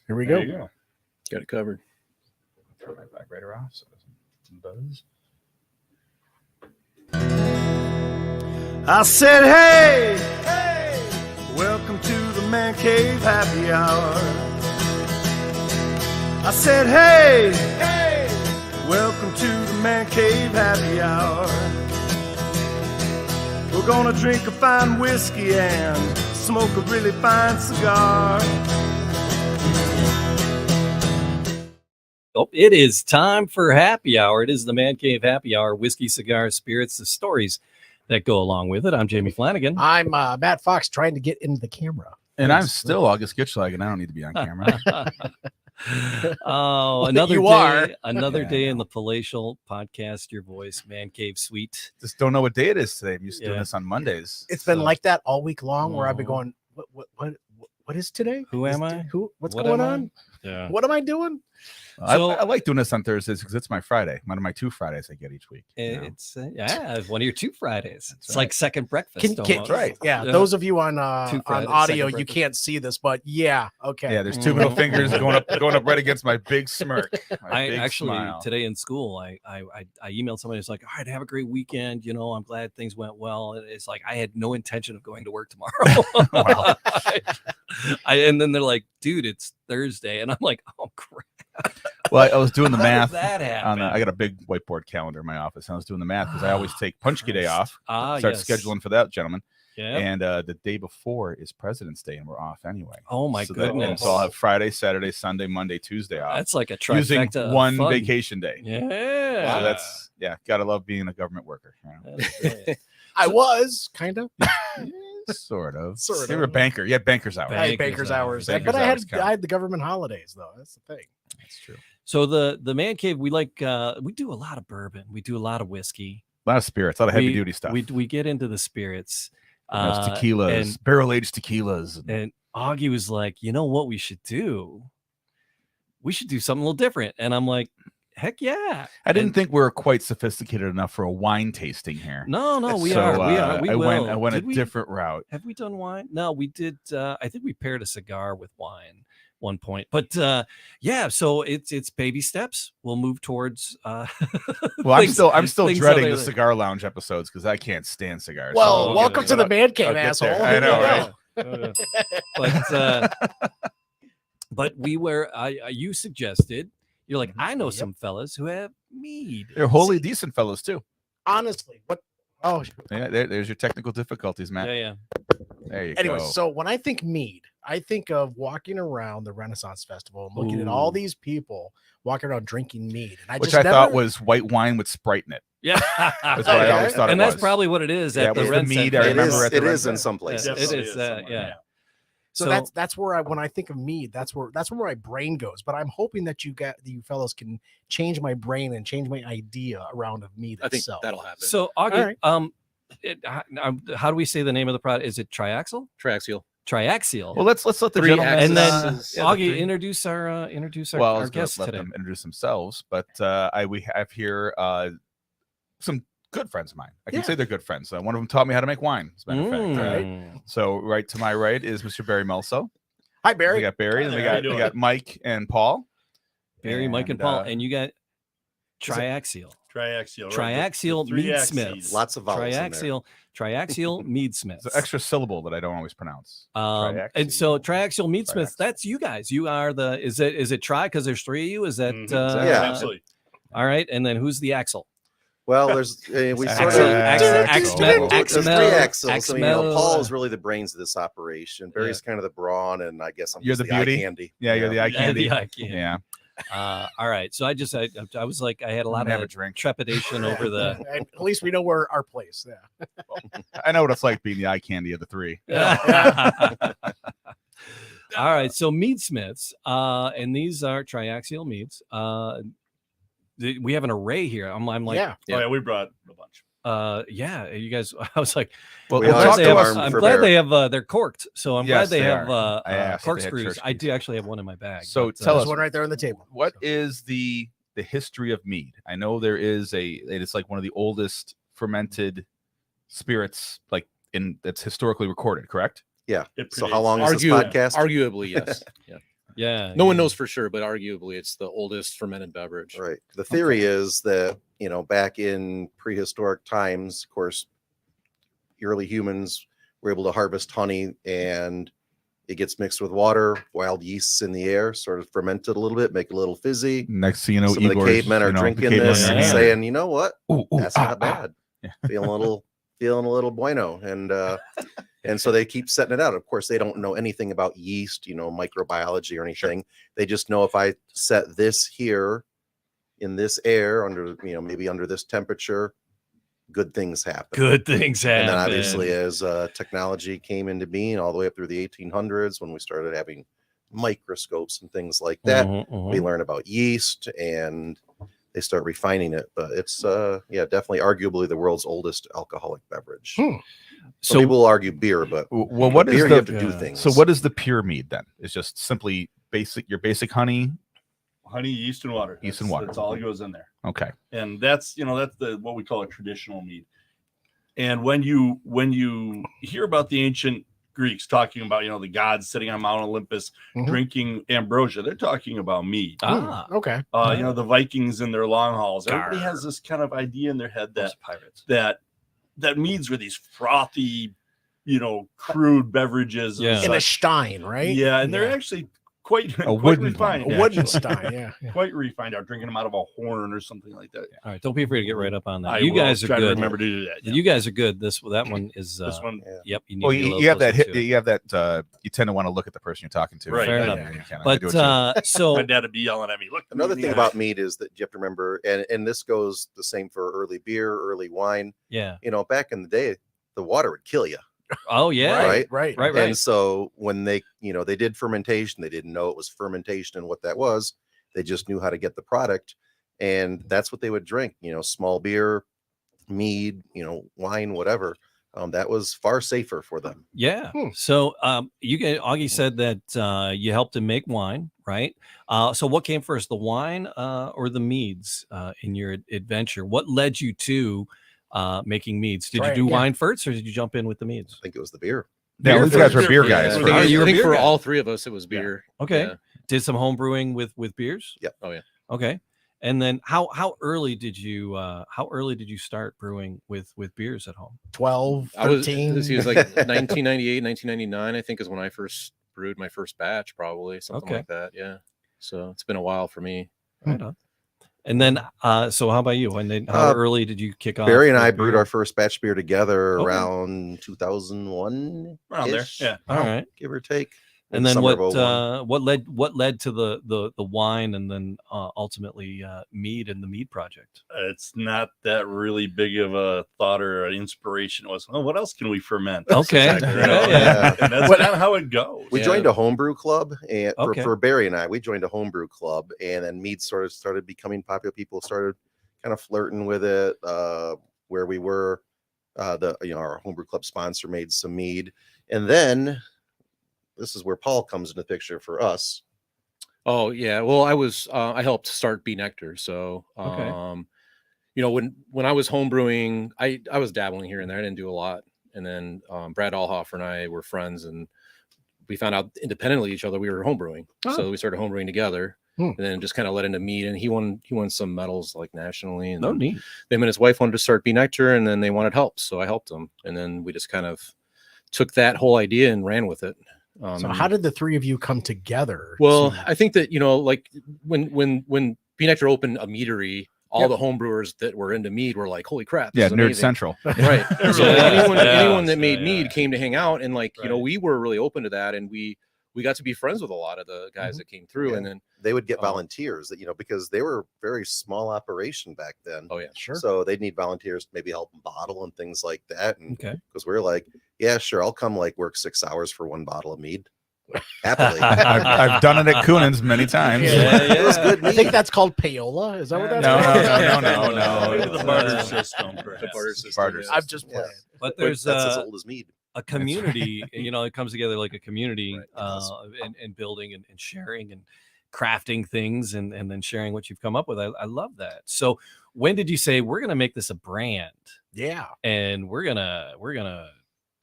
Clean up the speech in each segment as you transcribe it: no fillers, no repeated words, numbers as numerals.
Here we go. You go. Got it covered. Turn my vibrator off so it doesn't buzz. I said, hey, welcome to the Man Cave Happy Hour. I said, hey, welcome to the Man Cave Happy Hour. We're gonna drink a fine whiskey and smoke a really fine cigar. Oh, it is time for happy hour. It is the Man Cave Happy Hour. Whiskey, cigars, spirits, the stories that go along with it. I'm Jamie Flanagan. I'm Matt Fox trying to get into the camera. And I'm still August Gitschlag, and I don't need to be on camera. Oh, another day in the palatial podcast. Your voice, Man Cave Suite. Just don't know what day it is today. I'm used to doing this on Mondays. It's been like that all week long, where I've been going, what is today? Who am I? What's going on? Yeah. What am I doing? So, I like doing this on Thursdays because it's my Friday. One of my 2 Fridays I get each week. It's one of your 2 Fridays. It's like second breakfast. That's right. Yeah. Those of you on audio, you can't see this, but yeah. Okay. Yeah. There's 2 middle fingers going up right against my big smirk. I actually smile. Today in school, I emailed somebody. It's like, all right, have a great weekend. You know, I'm glad things went well. And it's like I had no intention of going to work tomorrow. And then they're like, dude, it's Thursday, and I'm like, oh crap. Well, I was doing the math. That happened? I got a big whiteboard calendar in my office, and I was doing the math because I always take Punchki Day off. Start scheduling for that, gentlemen. Yeah. And the day before is President's Day, and we're off anyway. Oh my goodness! So I'll have Friday, Saturday, Sunday, Monday, Tuesday off. That's like a trifecta. Using one vacation day. Yeah. So that's gotta love being a government worker. You know? I was kind of. Sort of. You were a banker. You had banker's hours. I had banker's hours. But I had the government holidays, though. That's the thing. That's true. So the Man Cave, we do a lot of bourbon. We do a lot of whiskey. A lot of spirits. A lot of heavy duty stuff. We get into the spirits. Tequilas, barrel-aged tequilas. And Augie was like, you know what we should do? We should do something a little different. And I'm like, heck yeah. I didn't think we were quite sophisticated enough for a wine tasting here. No, we are. I went a different route. Have we done wine? No, we did. I think we paired a cigar with wine one point. But so it's baby steps. We'll move towards well, I'm still dreading the cigar lounge episodes because I can't stand cigars. Well, welcome to the Man Cave, asshole. I know, right? But we were you suggested. You're like, I know some fellas who have mead. They're wholly decent fellas too. Honestly, what? Oh, yeah. There's your technical difficulties, Matt. Yeah. There you anyway, go. So when I think mead, I think of walking around the Renaissance Festival and looking at all these people walking around drinking mead, and I thought was white wine with Sprite in it. Yeah, that's what I always thought. And that's probably what it is. At the mead, I remember it is in some places. It is. Yeah. So that's where when I think of mead, that's where my brain goes. But I'm hoping that you fellows can change my brain and change my idea around of mead. I think that'll happen. So Augie, how do we say the name of the product? Is it Triaxial? Triaxial. Well, let's let the gentlemen and then Augie introduce our guests let today. Them introduce themselves, but we have here some good friends of mine. I can say they're good friends. One of them taught me how to make wine, as a matter of fact. Right? So right to my right is Mr. Barry Melso. Hi, Barry. We got Barry, and we got Mike and Paul. Barry, Mike, and Paul, and you got Triaxial Meadsmiths. Lots of vowels Triaxial Meadsmiths. It's an extra syllable that I don't always pronounce. And so Triaxial Meadsmiths, that's you guys. You are is it Tri because there's 3 of you? Is that absolutely. All right, and then who's the Axel? Well, there's we sort of there's 3 axles. So, Paul is really the brains of this operation. Barry's kind of the brawn, and I guess you're the beauty. Eye candy. Yeah, you're the eye candy. Yeah. All right. So I was like, I had a lot of trepidation over the. At least we know where our place. Yeah. I know what it's like being the eye candy of the 3. All right. So Meadsmiths, and these are Triaxial Meads. We have an array here. I'm like, we brought a bunch. You guys. I was like, well, I'm glad they have. They're corked, so I'm glad they have corkscrews. I do actually have one in my bag. So tell us one right there on the table. What is the history of mead? I know there is it's like one of the oldest fermented spirits, like that's historically recorded. Correct? Yeah. So how long is this podcast? Arguably, yes. Yeah. Yeah. No one knows for sure, but arguably it's the oldest fermented beverage. Right. The theory is that, back in prehistoric times, of course, early humans were able to harvest honey, and it gets mixed with water, wild yeasts in the air, sort of fermented a little bit, make it a little fizzy. Next thing you know, some of the cavemen are drinking this and saying, you know what? That's not bad. Yeah. Feeling a little bueno. And so they keep setting it out. Of course, they don't know anything about yeast, microbiology or anything. Sure. They just know if I set this here in this air under, maybe under this temperature, good things happen. Good things happen. And then obviously as technology came into being all the way up through the 1800s, when we started having microscopes and things like that, we learn about yeast and they start refining it. But it's definitely arguably the world's oldest alcoholic beverage. So people will argue beer, but what is beer, the, you have to do things. So what is the pure mead then? It's just simply your basic honey, yeast, and water. Yeast and water. That's all that goes in there. Okay. And that's what we call a traditional mead. And when you hear about the ancient Greeks talking about, the gods sitting on Mount Olympus drinking ambrosia, they're talking about mead. Okay. The Vikings in their long hauls. Everybody has this kind of idea in their head that pirates. that meads were these frothy, crude beverages. In a stein, right? Yeah, and they're actually quite wooden refined. A wooden stein, yeah. Quite refined. Out drinking them out of a horn or something like that. All right, don't be afraid to get right up on that. I you guys are try good. to remember to do that. Yeah. You guys are good. That one is. This one. Yep. You need well, to be a you have that. closer to it. You have that. You tend to want to look at the person you're talking to. Right. Fair Yeah, enough. you kinda But do it too. so My dad would be yelling at me. Look. Another thing about mead is that you have to remember, and this goes the same for early beer, early wine. yeah. Back in the day, the water would kill you. Oh yeah. Right. And so when they did fermentation, they didn't know it was fermentation and what that was. They just knew how to get the product, and that's what they would drink. Small beer, mead, wine, whatever. That was far safer for them. Yeah. So Augie said that you helped him make wine, right? So what came first, the wine or the meads in your adventure? What led you to making meads? Did you do wine first, or did you jump in with the meads? I think it was the beer. Yeah, these guys are beer guys. I think for all three of us, it was beer. Okay. Yeah. Did some home brewing with beers? Yeah. Oh yeah. Okay. And then how early did you start brewing with beers at home? 12, 13. It was like 1998, 1999, I think, is when I first brewed my first batch, probably something like that. Yeah. So it's been a while for me. Right on. And then, so how about you? And then, how early did you kick off? Barry and I brewed our first batch beer together around 2001. Around there, yeah. All right, give or take. And then what led to the wine, and then ultimately mead and the mead project? It's not that really big of a thought or an inspiration. It was, what else can we ferment? Okay, And that's kind of how it goes. We joined a homebrew club, and for Barry and I, we joined a homebrew club, and then mead sort of started becoming popular. People started kind of flirting with it. Where we were, our homebrew club sponsor made some mead, and then. This is where Paul comes into the picture for us. Oh yeah. Well, I helped start Be Nectar. So, when I was homebrewing, I was dabbling here and there. I didn't do a lot. And then Brad Allhofer and I were friends, and we found out independently each other we were homebrewing. So we started homebrewing together, and then just kind of led into mead. And he won some medals like nationally. And neat. Then his wife wanted to start Be Nectar, and then they wanted help, so I helped them. And then we just kind of took that whole idea and ran with it. So how did the three of you come together? Well, I think that, like when Be Nectar opened a meadery, all the homebrewers that were into mead were like, holy crap. Yeah, Nerd Central. Right. So anyone that made mead came to hang out, and we were really open to that, and we got to be friends with a lot of the guys that came through. And then they would get volunteers that, because they were very small operation back then. Oh yeah, sure. So they'd need volunteers to maybe help them bottle and things like that. And because we're like, yeah, sure, I'll come work 6 hours for one bottle of mead. Happily. I've done it at Coonan's many times. It was good. I think that's called payola. Is that what that's called? No. The barter system. The barter system. I'm just playing. But there's that's as old as mead. A community, it comes together like a community, and building and sharing and crafting things and then sharing what you've come up with. I love that. So when did you say we're gonna make this a brand? Yeah. And we're gonna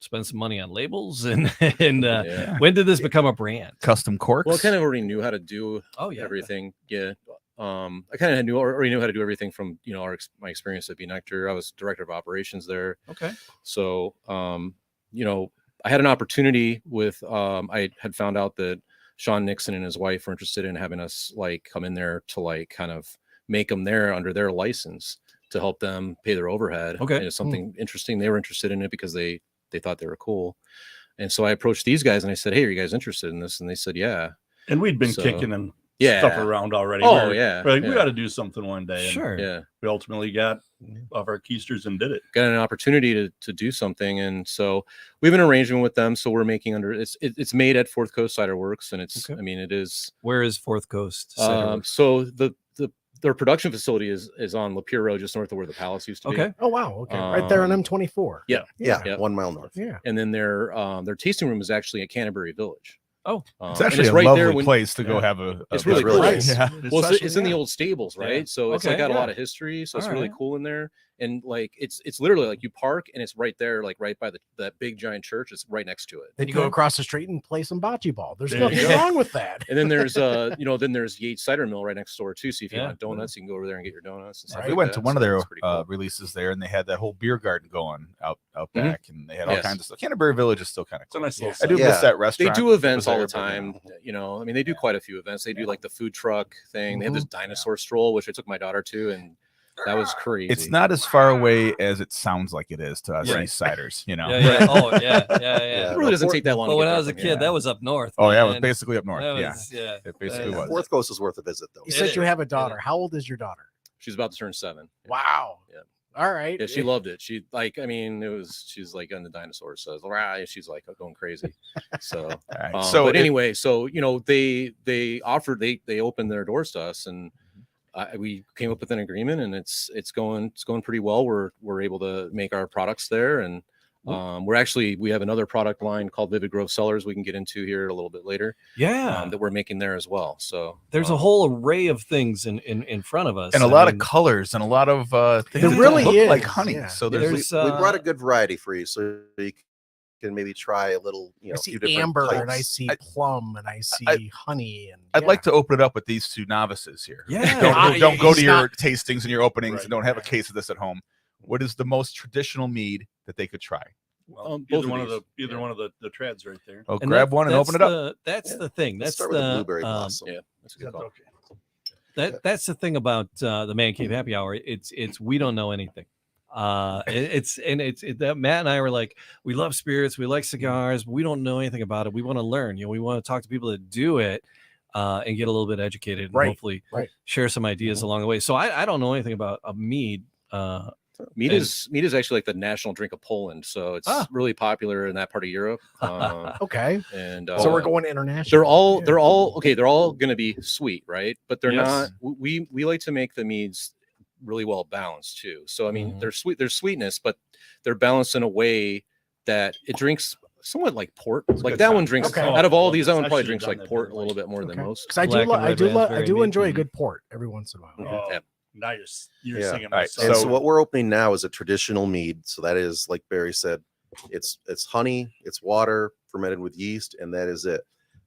spend some money on labels and when did this become a brand? Custom corks. Well, I kind of already knew how to do everything. I kind of already knew how to do everything from my experience at Nectar. I was director of operations there. Okay. So I had an opportunity with I had found out that Sean Nixon and his wife were interested in having us like come in there to like kind of make them there under their license to help them pay their overhead. Okay. And it's something interesting. They were interested in it because they thought they were cool. And so I approached these guys and I said, "Hey, are you guys interested in this?" And they said, "Yeah." And we'd been kicking and yeah. stuff around already. Oh, we're like, we got to do something one day. And Sure. Yeah. we ultimately got off our keisters and did it. Got an opportunity to do something. And so we have an arrangement with them. So we're making under it's made at Fourth Coast Cider Works. And it's, Okay. I mean, it is. Where is Fourth Coast Cider Works? So their production facility is on Lapeer Road, just north of where the Palace used to be. Oh, wow. Okay. Right there on M24. Yeah. Yeah. 1 mile north. Yeah. And then their tasting room is actually at Canterbury Village. Oh, it's actually a right lovely place to go have a. It's really really cool. nice. Yeah. Well, it's in the old stables, right? Yeah. So it's Okay, got a lot of history. So it's really cool in there. And like it's literally like you park and it's right there, like right by that big giant church. It's right next to it. Then you go across the street and play some bocce ball. There's There nothing you go. wrong with that. And then there's there's Yates Cider Mill right next door too. So if you want donuts, you can go over there and get your donuts. And stuff We like went that. to one So of their it's pretty cool. releases there, and they had that whole beer garden going out Mhm. back, and they had all Yes. kinds of stuff. Canterbury Village is still kind of It's a cool. nice little I do Yeah. miss that They restaurant. do events all the there, but, time. I mean, they do quite a few events. They do like the food truck thing. They have this dinosaur stroll, which I took my daughter to, and that was crazy. It's not as far away as it sounds like it is to us Right. East Siders, Yeah, yeah. Oh, yeah. It really doesn't take that long. Well, to when get I there was a from kid, here. that was up north. Oh yeah, it was man. basically up north. That Yeah, was, yeah. it basically Yeah. was. Fourth Coast is worth a visit, though. You said is. you have a daughter. How old is your daughter? She's about to turn 7. Wow. Yeah. All right. Yeah, she loved it. She's like on the dinosaurs. So she's like going crazy. So, All right. So but anyway, so they offered they opened their doors to us, and we came up with an agreement, and it's going pretty well. We're able to make our products there, and we have another product line called Vivid Grove Cellars we can get into here a little bit later. Yeah. That we're making there as well. So There's a whole array of things in front of us, and a lot of colors and a lot of things. There that really look is, like honey. yeah. So We there's brought a good variety for you, so you can maybe try a little. I see few different amber and I types. see plum and I see honey. And I'd like to open it up with these two novices here. Yeah. Don't go He's to your not- tastings and your openings Right. and don't have a case of this at home. What is the most traditional mead that they could try? Well, both either of one of these. the trads right there. Oh, And grab one and that's open it up. That's the thing. Let's That's start with the the blueberry blossom. yeah, that's a good That's call. okay. that's the thing about the Man Cave Happy Hour. It's we don't know anything. That Matt and I were like, we love spirits, we like cigars, but we don't know anything about it. We want to learn. We want to talk to people that do it and get a little bit educated, and hopefully share some ideas along the way. So I don't know anything about a mead. Mead is actually like the national drink of Poland, so it's really popular in that part of Europe. Okay. And So we're going international. they're all okay. They're all going to be sweet, right? But they're Yes. not. We like to make the meads really well balanced too. So I mean, they're sweet. There's sweetness, but they're balanced in a way that it drinks somewhat like port. Like good that sign. one drinks Okay. out of all these. That one I probably should've drinks done like that port better, a little like- bit more than most. Because I Black and red do raspberry enjoy a mead. good port every once in a while. Oh, now you're Yeah. singing All my right, song. And So- so what we're opening now is a traditional mead. So that is, like Barry said, it's honey, it's water fermented with yeast, and that is it.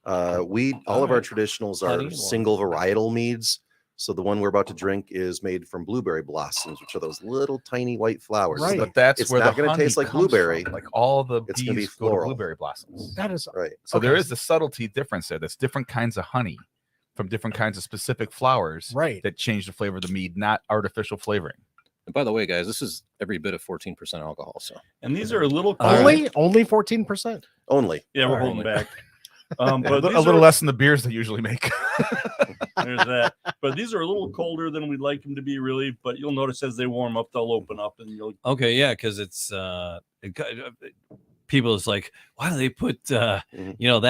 All of our traditionals Honey are and water. single varietal meads. So the one we're about to drink is made from blueberry blossoms, which are those little tiny white flowers. Right. But that's It's where not the gonna honey taste like comes blueberry. from. Like all the It's gonna be bees go to floral. blueberry blossoms. That is Right. So there Okay. is the subtlety difference there. That's different kinds of honey from different kinds of specific flowers right. that change the flavor of the mead, not artificial flavoring. And by the way, guys, this is every bit of 14% alcohol. So And these are a little Only 14%. Only. Yeah, we're All right. holding back. But But a these little are- less than the beers they usually make. There's that. But these are a little colder than we'd like them to be, really. But you'll notice as they warm up, they'll open up, and you'll. Okay, yeah, because it's people is like, why do they put that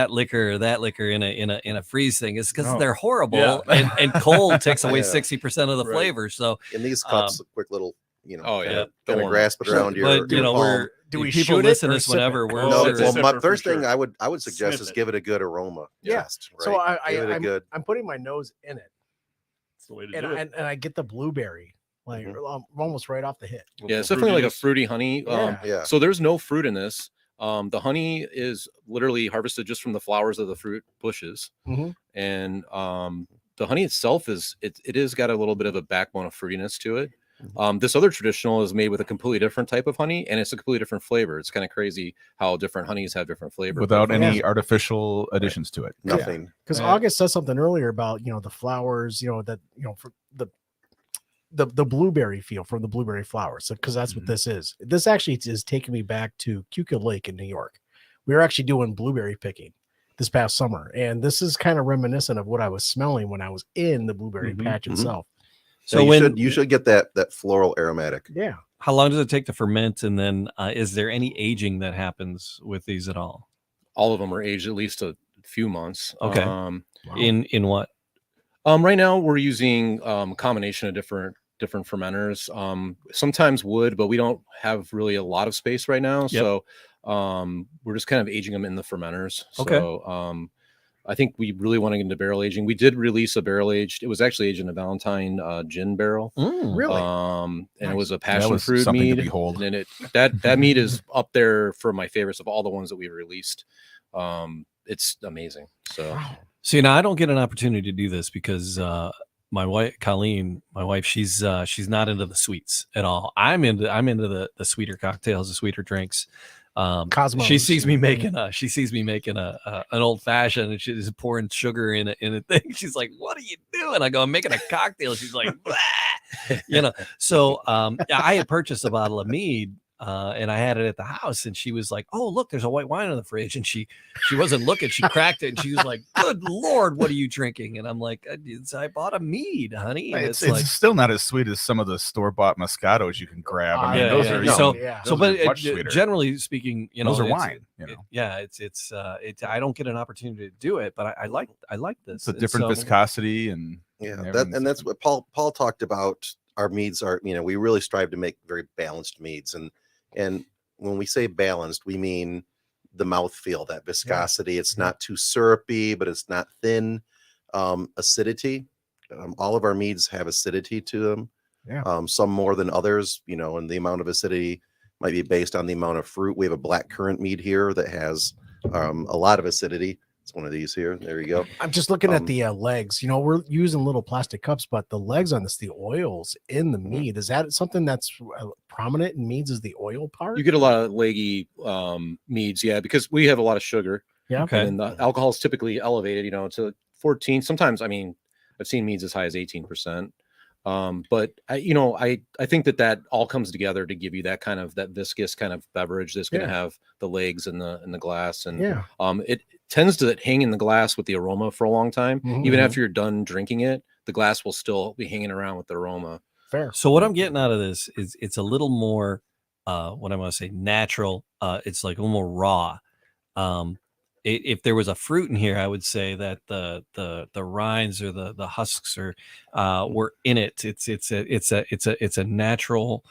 liquor or that liquor in a freeze thing? It's because No. they're horrible, Yeah. and cold takes away Yeah. 60% of the Right. flavor. So, In these cups, a quick little, Oh, yeah. kind Don't of worry. grasp it around your. but you your know, palm. Do we people shoot it listen or to this sip it? whenever we're. No, it's a well, sipper my for first thing sure. I would suggest Sniff is it. give it a good aroma. Yeah. Just, So right? Give it a I'm good. putting my nose in it, It's the way to and do it. I get the blueberry like almost right off the hit. yeah, it's definitely like a fruity honey. Yeah. Yeah. So there's no fruit in this. The honey is literally harvested just from the flowers of the fruit bushes, and the honey itself it is got a little bit of a backbone of fruitiness to it. This other traditional is made with a completely different type of honey, and it's a completely different flavor. It's kind of crazy how different honeys have different flavors without any artificial additions to it. Nothing. Because August said something earlier about the flowers, that for the blueberry feel from the blueberry flowers. Because that's what this is. This actually is taking me back to Keuka Lake in New York. We were actually doing blueberry picking this past summer, and this is kind of reminiscent of what I was smelling when I was in the blueberry patch itself. So you should get that floral aromatic. Yeah. How long does it take to ferment? And then is there any aging that happens with these at all? All of them are aged at least a few months. Okay. Wow. In what? Right now we're using a combination of different fermenters. Sometimes wood, but we don't have really a lot of space right now. So we're just kind of aging them in the fermenters. Okay. So I think we really want to get into barrel aging. We did release a barrel aged. It was actually aged in a Valentine gin barrel. Really? And Nice. it was a passion fruit mead. And that mead is up there for my favorites of all the ones that we've released. It's amazing. So, See, now I don't get an opportunity to do this because my wife, Colleen, she's not into the sweets at all. I'm into the sweeter cocktails, the sweeter drinks. Cosmos. She sees me making an old fashioned, and she's pouring sugar in a thing. She's like, "What are you doing?" I go, "I'm making a cocktail." She's like, "Blah." So I had purchased a bottle of mead. And I had it at the house, and she was like, "Oh, look, there's a white wine in the fridge." And she wasn't looking. She cracked it, and she was like, "Good Lord, what are you drinking?" And I'm like, "I bought a mead, honey." And it's like, still not as sweet as some of the store-bought Moscatos you can grab. I mean, those are much sweeter. Generally speaking, those are wine. It's I don't get an opportunity to do it, but I like this. It's a different viscosity and that's what Paul talked about. Our meads are, we really strive to make very balanced meads, and when we say balanced, we mean the mouthfeel, that viscosity. It's not too syrupy, but it's not thin. Acidity. All of our meads have acidity to them. Yeah. Some more than others, and the amount of acidity might be based on the amount of fruit. We have a black currant mead here that has a lot of acidity. It's one of these here. There you go. I'm just looking at the legs. We're using little plastic cups, but the legs on this, the oils in the mead, is that something that's prominent in meads? Is the oil part? You get a lot of leggy meads, because we have a lot of sugar. Yeah. Okay. And the alcohol is typically elevated, to 14. Sometimes, I've seen meads as high as 18%. But I think that all comes together to give you that kind of that viscous kind of beverage that's going to have the legs in the glass, and it tends to hang in the glass with the aroma for a long time. Even after you're done drinking it, the glass will still be hanging around with the aroma. Fair. So what I'm getting out of this is it's a little more what I'm going to say natural. It's like a little more raw. If there was a fruit in here, I would say that the rinds or the husks were in it. It's a natural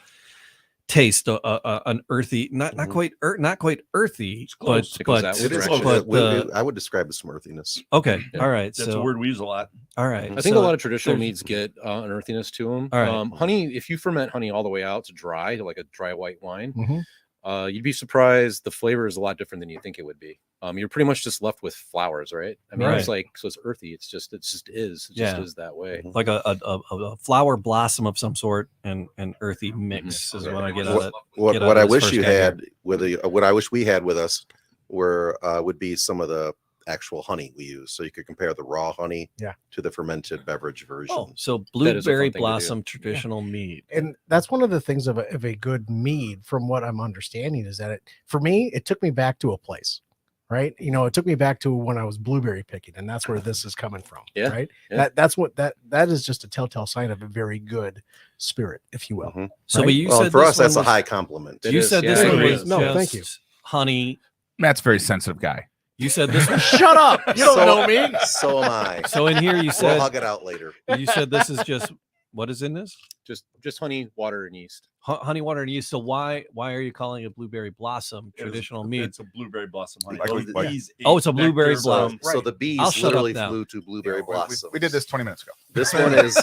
taste, an earthy, not quite earthy, but I would describe it as some earthiness. Okay, all right. That's a word we use a lot. All right, I think a lot of traditional meads get an earthiness to them. All right. Honey, if you ferment honey all the way out to dry, like a dry white wine, you'd be surprised. The flavor is a lot different than you think it would be. You're pretty much just left with flowers, right? It's like, so it's earthy. It just is that way. Like a flower blossom of some sort and earthy mix is what I get out of it. What I wish you had what I wish we had with us would be some of the actual honey we use, so you could compare the raw honey to the fermented beverage version. Oh, so blueberry blossom traditional mead. And that's one of the things of a good mead, from what I'm understanding, is that for me, it took me back to a place. Right. It took me back to when I was blueberry picking, and that's where this is coming from. Yeah. Right. Yeah. That is just a telltale sign of a very good spirit, if you will. So, but you said for us, that's a high compliment. You said this one was thank you. Honey. Matt's a very sensitive guy. You said this one. Shut up. You don't know me. So am I. So in here you said we'll hug it out later. You said this is just what is in this? Just honey, water, and yeast. Honey, water, and yeast. So why are you calling it blueberry blossom traditional mead? It's a blueberry blossom honey. It's a blueberry blossom. So the bees literally flew to blueberry blossom. We did this 20 minutes ago. This one is.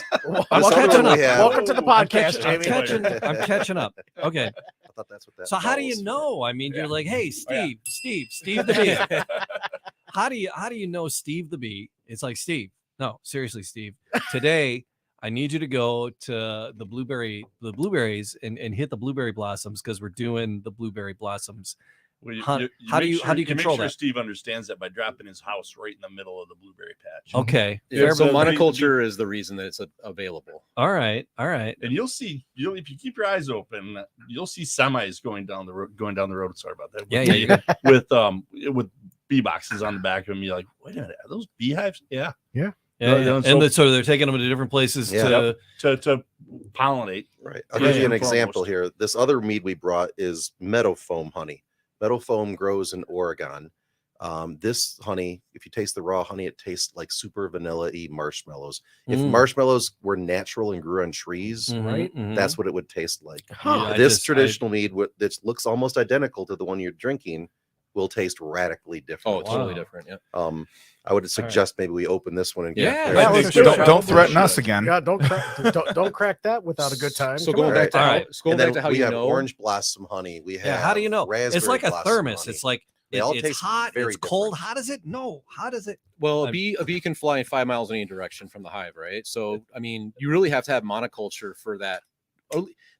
Welcome to the podcast, Jamie. I'm catching up. Okay. I thought that's what that. So how do you follows. know? I mean, you're like, hey, Steve the bee. How do you know Steve the bee? It's like, Steve, no, seriously, Steve, today I need you to go to the blueberries and hit the blueberry blossoms because we're doing the blueberry blossoms. Well, how do you control make sure that? Steve understands that by dropping his house right in the middle of the blueberry patch. Okay. Yeah, so the- monoculture is the reason that it's available. All right. And you'll see, if you keep your eyes open, you'll see semis going down the road. Sorry about that. Yeah. With bee boxes on the back of them. You're like, wait a minute, are those beehives? Yeah. Yeah. So they're taking them to different places to pollinate. Right. I'll give you an example here. This other mead we brought is meadow foam honey. Meadow foam grows in Oregon. This honey, if you taste the raw honey, it tastes like super vanilla-y marshmallows. If marshmallows were natural and grew on trees, right, that's what it would taste like. Huh. This traditional mead that looks almost identical to the one you're drinking will taste radically different. Oh, totally different. Yeah. I would suggest maybe we open this one and don't threaten us again. Yeah, don't crack that without a good time. So going back to how we you have know, orange blossom honey. We have how do you know? It's like a blossom thermos. honey. It's like it's hot, it's cold. How does it know? How does it? Well, a bee can fly 5 miles in any direction from the hive, right? So I mean, you really have to have monoculture for that.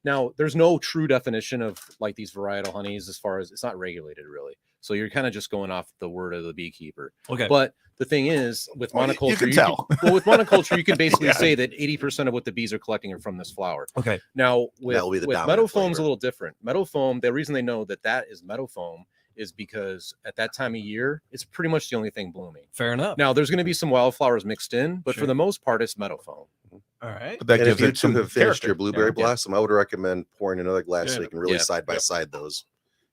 Now, there's no true definition of like these varietal honeys as far as it's not regulated really. So you're kind of just going off the word of the beekeeper. Okay. But the thing is, with monoculture, you can tell. With monoculture, you can basically say that 80% of what the bees are collecting are from this flower. Okay. Now, with meadow foam's flavor. a little different. Meadow foam, the reason they know that is meadow foam is because at that time of year, it's pretty much the only thing blooming. Fair enough. Now, there's going to be some wildflowers mixed in, but for the most part, it's meadow foam. All right. But that and gives if you it some two have finished character. your blueberry blossom, I would recommend pouring another glass so you can really side by side those.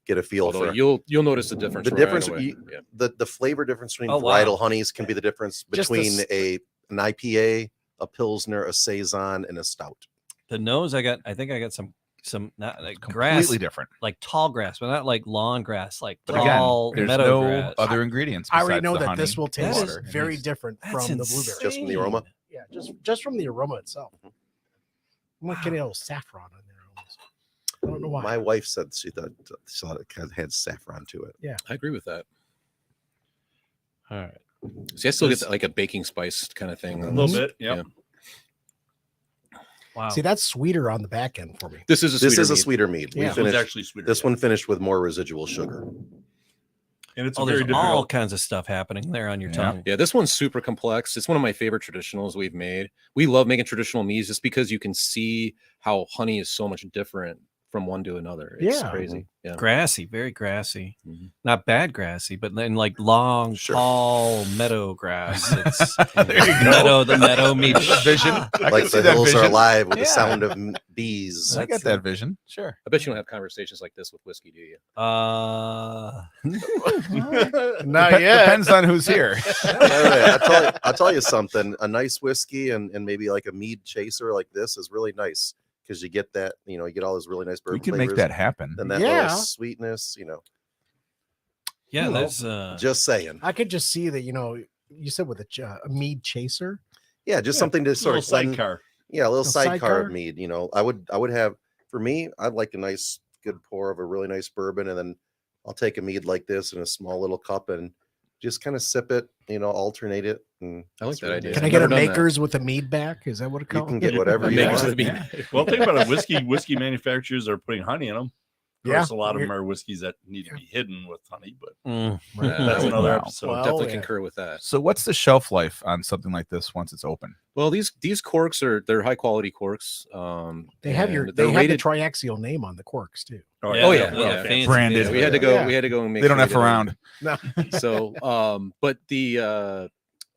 Get a feel for you'll notice the difference. The difference, the flavor difference between varietal honeys can be the difference between an IPA, a Pilsner, a Saison, and a stout. The nose, I think I got some not like Completely grass, different, like tall grass, but not like lawn grass, like but tall again, there's meadow no grass. other ingredients. I already know that honey, this will taste water, very different from the blueberry. Just from the aroma. Yeah, just from the aroma itself. I'm like getting a little saffron in there. Almost. I don't know why. My wife said she thought it had saffron to it. Yeah, I agree with that. All right. See, I still get like a baking spice kind of thing. A little bit. Yeah. Wow. See, that's sweeter on the back end for me. This is a sweeter mead. Yeah. We finished actually sweeter. This one finished with more residual sugar. And it's there's all kinds of stuff happening there on your tongue. Yeah, this one's super complex. It's one of my favorite traditionals we've made. We love making traditional meads just because you can see how honey is so much different from one to another. It's crazy. Yeah. Grassy, very grassy. Not bad grassy, but then like long, tall meadow grass. It's the meadow meat vision. Like the hills are alive with the sound of bees. I got that vision. Sure. I bet you don't have conversations like this with whiskey, do you? Not yet. Depends on who's here. I'll tell you something. A nice whiskey and maybe like a mead chaser like this is really nice. Because you get that, you get all those really nice bourbon We can flavors, make that happen. And that little sweetness, Yeah, that's just saying. I could just see that, you said with a mead chaser. Yeah, just something to sort of sidecar. Yeah, a little sidecar of mead. I would have, for me, I'd like a nice good pour of a really nice bourbon, and then I'll take a mead like this in a small little cup and just kind of sip it, alternate it. And I like that idea. Can I get a Makers with a mead back? Is that what it called? You can get whatever you want. Well, think about it. Whiskey manufacturers are putting honey in them. Of course, a lot of them are whiskeys that need to be hidden with honey, but that's another episode. Well, definitely concur with that. So what's the shelf life on something like this once it's open? Well, these corks they're high quality corks. They have the triaxial name on the corks too. Yeah. Branded. Yeah, we had to go and make. They don't have around. No. So, but the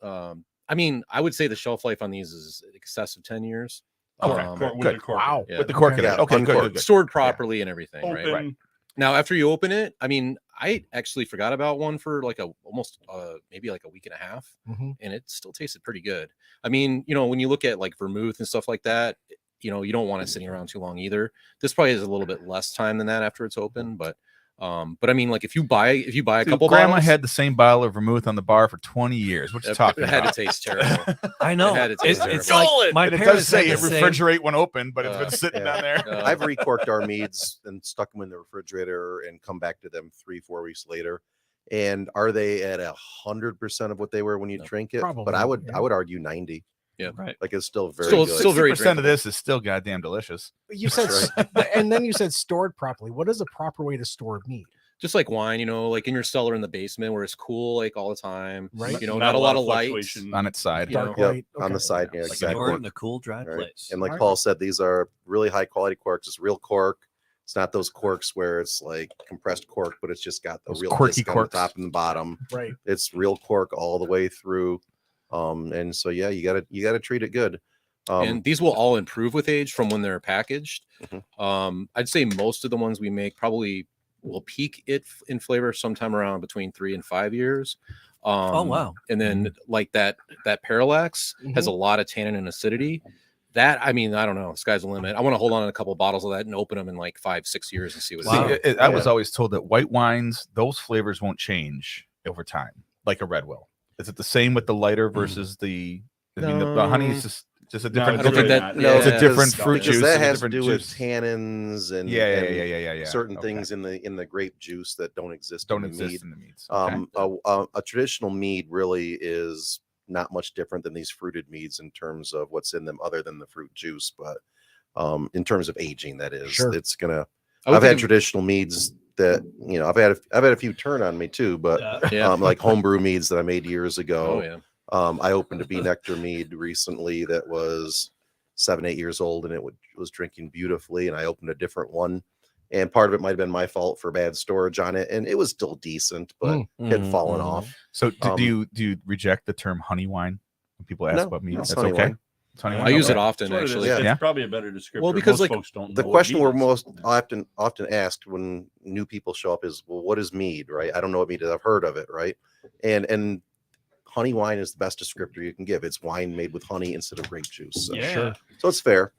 I mean, I would say the shelf life on these is excess of 10 years. Okay, good. Wow. With the cork in it. Okay, good. Stored properly and everything, Open. right? Now, after you open it, I mean, I actually forgot about one for like almost maybe like a week and a half, and it still tasted pretty good. I mean, when you look at like vermouth and stuff like that, you don't want it sitting around too long either. This probably is a little bit less time than that after it's open, but But I mean, like if you buy a couple grandma bottles, had the same bottle of vermouth on the bar for 20 years. What you talking it had about? to taste terrible. I know. It had to taste It's terrible. like my And it does parents say had it the same- refrigerate when open, but it's been sitting down there. I've recorked our meads and stuck them in the refrigerator and come back to them 3-4 weeks later. And are they at 100% of what they were when you drink it? Probably, But I would argue 90. Yeah, right. Like it's still very Still- good. still very 60% of drinkable. this is still goddamn delicious. You said, and then you said stored properly. What is a proper way to store meat? just like wine, you know, like in your cellar in the basement where it's cool like all the time, Right. You know, not a lot of light. fluctuation. On its side. Yeah. Dark Yep, light. on the side. Yeah, Like exactly. store it in a cool, dry Right. place. And like Alright. Paul said, these are really high quality corks. It's real cork. It's not those corks where it's like compressed cork, but it's just got the Those real quirky disc on the corks. top and the bottom. Right. It's real cork all the way through. And so yeah, you gotta treat it good. And these will all improve with age from when they're packaged. Mhm. I'd say most of the ones we make probably will peak it in flavor sometime around between 3 and 5 years. Oh, wow. And then like that parallax has a lot of tannin and acidity. That, I mean, I don't know, sky's the limit. I want to hold on to a couple of bottles of that and open them in like 5-6 years and see what Wow. it's like. I was always told that white wines, those flavors won't change over time, like a red will. Is it the same with the lighter versus the? I mean, the honey is just a different. I don't think really that. not. Yeah, it's a different because- fruit because juice. that it's a has to different do with juice. tannins and Yeah. certain Okay. things in the grape juice that don't exist Don't in the exist mead. in the meats. Okay. A traditional mead really is not much different than these fruited meads in terms of what's in them other than the fruit juice, but in terms of aging, that is, Sure. it's gonna. I would I've had think- traditional meads that, you know, I've had a few turn on me too, but Yeah. like homebrew meads that I made years ago. Oh yeah. I opened a bee nectar mead recently that was 7-8 years old, and it was drinking beautifully. And I opened a different one, and part of it might have been my fault for bad storage on it, and it was still decent, but had fallen off. So do you reject the term honey wine when people ask No, about meat? it's That's honey okay. wine. It's honey I wine? use it Okay. often That's what it is. actually. Yeah. It's Yeah. probably a better descriptor. Well, because, most like, folks don't know The what question mead we're is. most often asked when new people show up is, well, what is mead, right? I don't know what mead is. I've heard of it, right? And honey wine is the best descriptor you can give. It's wine made with honey instead of grape juice. So, Yeah. so it's fair.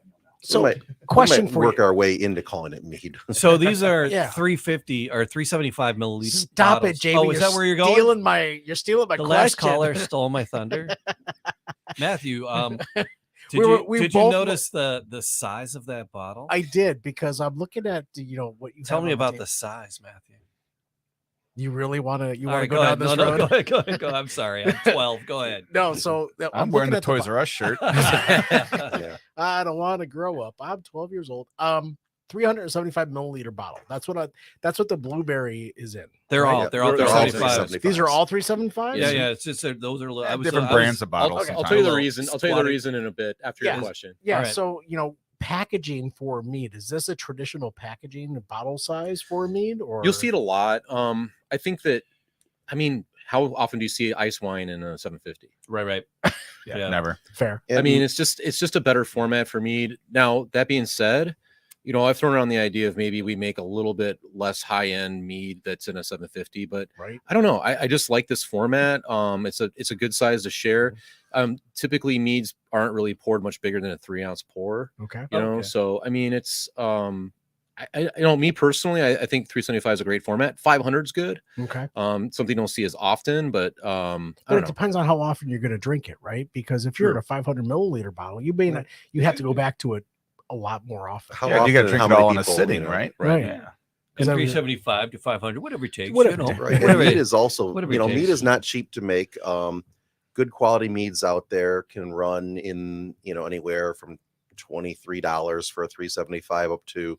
So, we question might for work you. our way into calling it mead. So these are Yeah. 350 or 375 milliliter. Stop bottles. it, Jamie. Oh, is that where you're going? You're stealing my The question. last caller stole my thunder. Matthew, did We you both- notice the size of that bottle? I did, because I'm looking at what you Tell have me on about table. the size, Matthew. You really want to All go right, down ahead. this No, road? go ahead, go ahead, go. I'm sorry. I'm 12. Go ahead. No, so I'm wearing the looking at Toys R Us shirt. Yeah. I don't want to grow up. I'm 12 years old. 375 milliliter bottle. That's what the blueberry is in. They're right? all Yeah, they're all they're all 375. 375. These are all 375. Yeah, yeah. It's just those are I was Different I was- brands of bottles. I'll sometimes. tell you the Little reason. I'll tell you the squatted- reason in a bit after Yeah. your question. Yeah. All right. So packaging for mead, is this a traditional packaging bottle size for mead, or You'll see it a lot. I think that. I mean, how often do you see ice wine in a 750? right. Yeah, never. fair? I mean, it's just a better format for mead. Now, that being said, I've thrown around the idea of maybe we make a little bit less high end mead that's in a 750, but Right. I don't know. I just like this format. It's a good size to share. Typically meads aren't really poured much bigger than a 3-ounce pour, Okay. Okay. So I mean, it's me personally, I think 375 is a great format. 500 is good. Okay. Something you don't see as often, but I But don't it know. depends on how often you're going to drink it, right? Because if you're in a 500 milliliter bottle, you may not. You have to go back to it a lot more often. How Yeah, you got to often, drink how it many all in a people, sitting, you know? right? Right. Yeah. And Is that- 375 to 500, whatever it takes. Whatever you know, it takes. Right. And whatever mead it- is also, whatever it mead takes. is not cheap to make. Good quality meads out there can run in, anywhere from $23 for a 375 up to,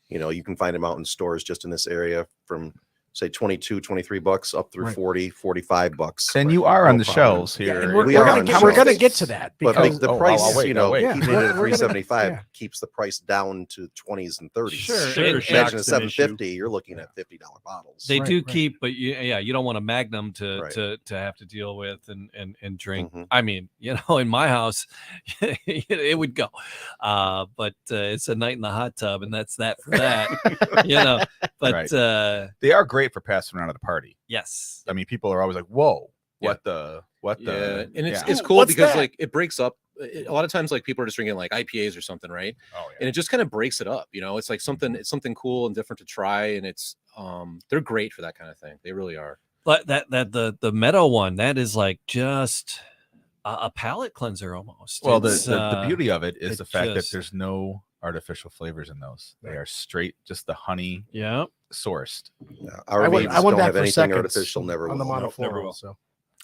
you can find them out in stores just in this area from say 22, 23 bucks up through Right. 40, 45 bucks. And you are on No the problem. shelves Yeah, here. and we're We are gonna on get, the we're gonna shelves. get to that But because the I'll price, wait, I'll wait. Yeah, keeping it we're at gonna- 375 yeah. keeps the price down to 20s and 30s. Sure, Sugar and- Imagine a shack's an issue. 750, you're looking at $50 bottles. They Right, do right. keep, but you don't want a Magnum to Right. to have to deal with and drink. Mhm. I mean, in my house, it would go, but it's a night in the hot tub, and that's that for that. But Right. They are great for passing around at a party. yes, I mean, people are always like, "Whoa, what Yeah. the?" And it's yeah. it's cool What's because that? like it breaks up. A lot of times, like people are just drinking like IPAs or something, right? Oh, And it just kind of breaks it up. It's like something. It's something cool and different to try, and it's they're great for that kind of thing. They really are. But the meadow one, that is like just a palate cleanser almost. Well, It's, the beauty of it is it the fact that just- there's no artificial flavors in those. They are straight, just the honey sourced. Our meats I went don't back have for anything seconds artificial. Never on the will. monofloral. So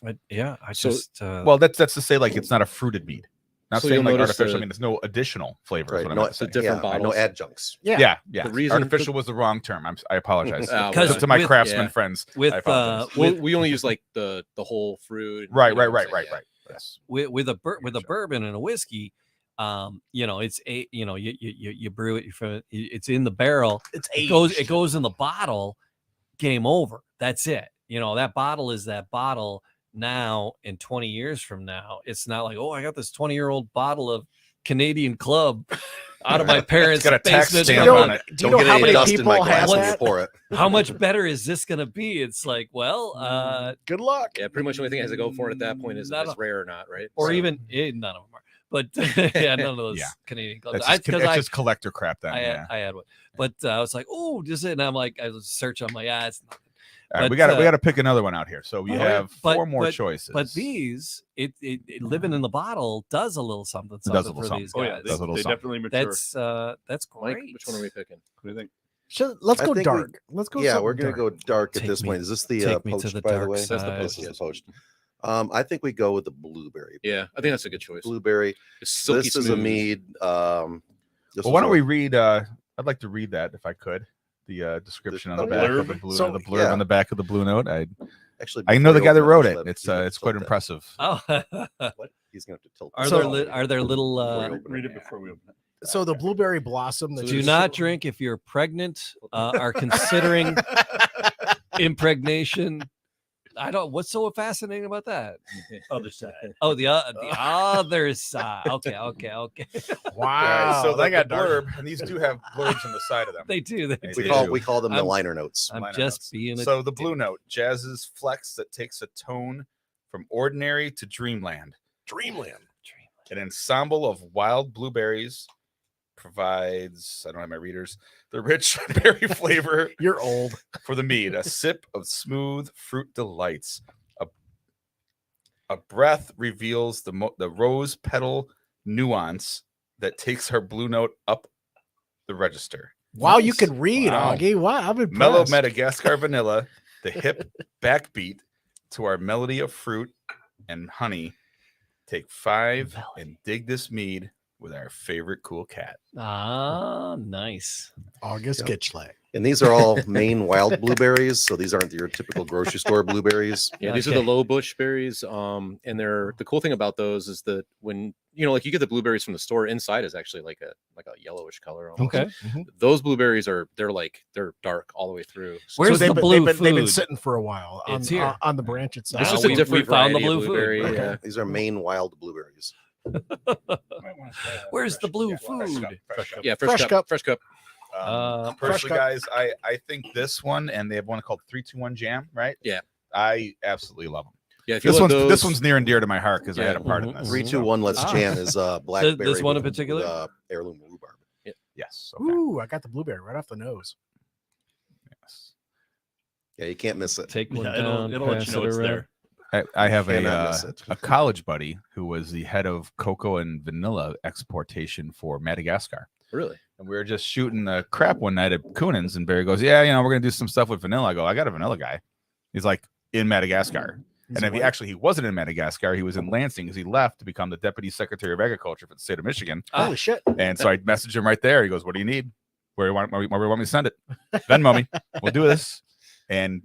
I So- just Well, that's to say, like, it's not a fruited mead. Not So saying you'll like notice artificial. the- I mean, there's no additional flavor. Right. Is what No, I meant to it's say. different no bottles. adjuncts. Yeah. The reason- artificial was the wrong term. I apologize. Because to my with- craftsman yeah. friends, with I apologize. Well, we only use like the whole fruit. right. you know what I'm saying? Right. Yes. with a bourbon and a whiskey, it's you brew it from it's in the barrel. It goes in the bottle. Game over. That's it. That bottle is that bottle now. In 20 years from now, it's not like, oh, I got this 20-year-old bottle of Canadian Club out of my parents' got a tax basement. stamp on it. Do you Don't know get how any many dust in my people glass have when you that? pour it. How much better is this going to be? It's like, well, Good luck. Yeah, pretty much the only thing it has to go for it at that point is if Not it's a- rare or not, right? or So- even none of them are. But none of those Yeah. Canadian Clubs. That's just collector crap. Then I had one, but I was like, oh, just it. And I'm like, I was searching. I'm like, it's nothing. All right, but, we got to pick another one out here. So we have four more choices. But these, it living in the bottle does a little something. It does a something little for something. these Oh guys. yeah, Does a little they something. definitely mature. That's Mike, great. which one are we picking? What do you think? Let's I go think dark. Let's go. Yeah, something we're gonna dark. go dark at Take this me- point. Is this the take me to poached? the By the dark way, side. this is the poached. I think we go with the blueberry. Yeah, I think that's a good choice. Blueberry. It's silky This is a smooth. mead. This Well, was why don't a- we read? I'd like to read that if I could. The description on the back of the blue, So- the blurb yeah. on the back of the blue note. actually? I know the before guy you that open wrote it, it. let- It's you have to it's quite tilt that. impressive. Oh, He's gonna have to tilt. are that. there So- are there little? Before you open Read it. it before we open it. So the blueberry blossom. That Do you not drink if you're pregnant, are considering impregnation. I don't. What's so fascinating about that? Other side. Oh, the other side. Okay. All Wow. right, so they they got got blurb, and these do have blurbs on the side of them. They do. They We do. We call them the I'm- liner notes. I'm Liner just notes. being a So the blue note, jazz's flex that takes a tone from ordinary to dreamland. Dreamland. An ensemble of wild blueberries provides, I don't have my readers, the rich berry flavor You're old. for the mead. A sip of smooth fruit delights. A breath reveals the rose petal nuance that takes her blue note up the register. Wow, you can read, Wow. Augie. Wow, I'm impressed. Mellow Madagascar vanilla, the hip backbeat to our melody of fruit and honey. Take 5 and dig this mead with our favorite cool cat. Ah, nice. August Yep. Gitschlag. And these are all Maine wild blueberries, so these aren't your typical grocery store blueberries. Yeah, these are the Okay. low bush berries. And they're the cool thing about those is that when like you get the blueberries from the store, inside is actually like a yellowish color. Almost. Okay. Those blueberries they're dark all the way through. So Where's they've the been, blue they've been food? sitting for a while on, It's here. on the branch itself. this Wow, is a we different found the variety of blue food. blueberry. Okay. Yeah. These are Maine wild blueberries. Where's the blue Fresh cup, food? fresh cup. Yeah, Fresh cup. fresh cup. Fresh Personally, cup. guys, I think this one, and they have one called 321 Jam, right? Yeah. I absolutely love them. Yeah, if you This love one's this those- one's near and dear to my heart because I had a part in Mhm, this. 3-2-1 Let's Ah. Jam is blackberry. This one in with, particular? heirloom rhubarb. Yes. Okay. Ooh, I got the blueberry right off the nose. Yes. Yeah, you can't miss it. Take one Yeah, down. it'll let pass you know it it's around. there. I have Cannot miss it. a college buddy who was the head of cocoa and vanilla exportation for Madagascar. Really? And we were just shooting the crap one night at Coonan's, and Barry goes, "Yeah, we're gonna do some stuff with vanilla." I go, "I got a vanilla guy." He's like, in Madagascar. And if he wasn't in Madagascar, he was in Lansing because he left to become the deputy secretary of agriculture for the state of Michigan. Holy shit. And so I messaged him right there. He goes, "What do you need? Where do you want me to send it? Venmo me. We'll do this." And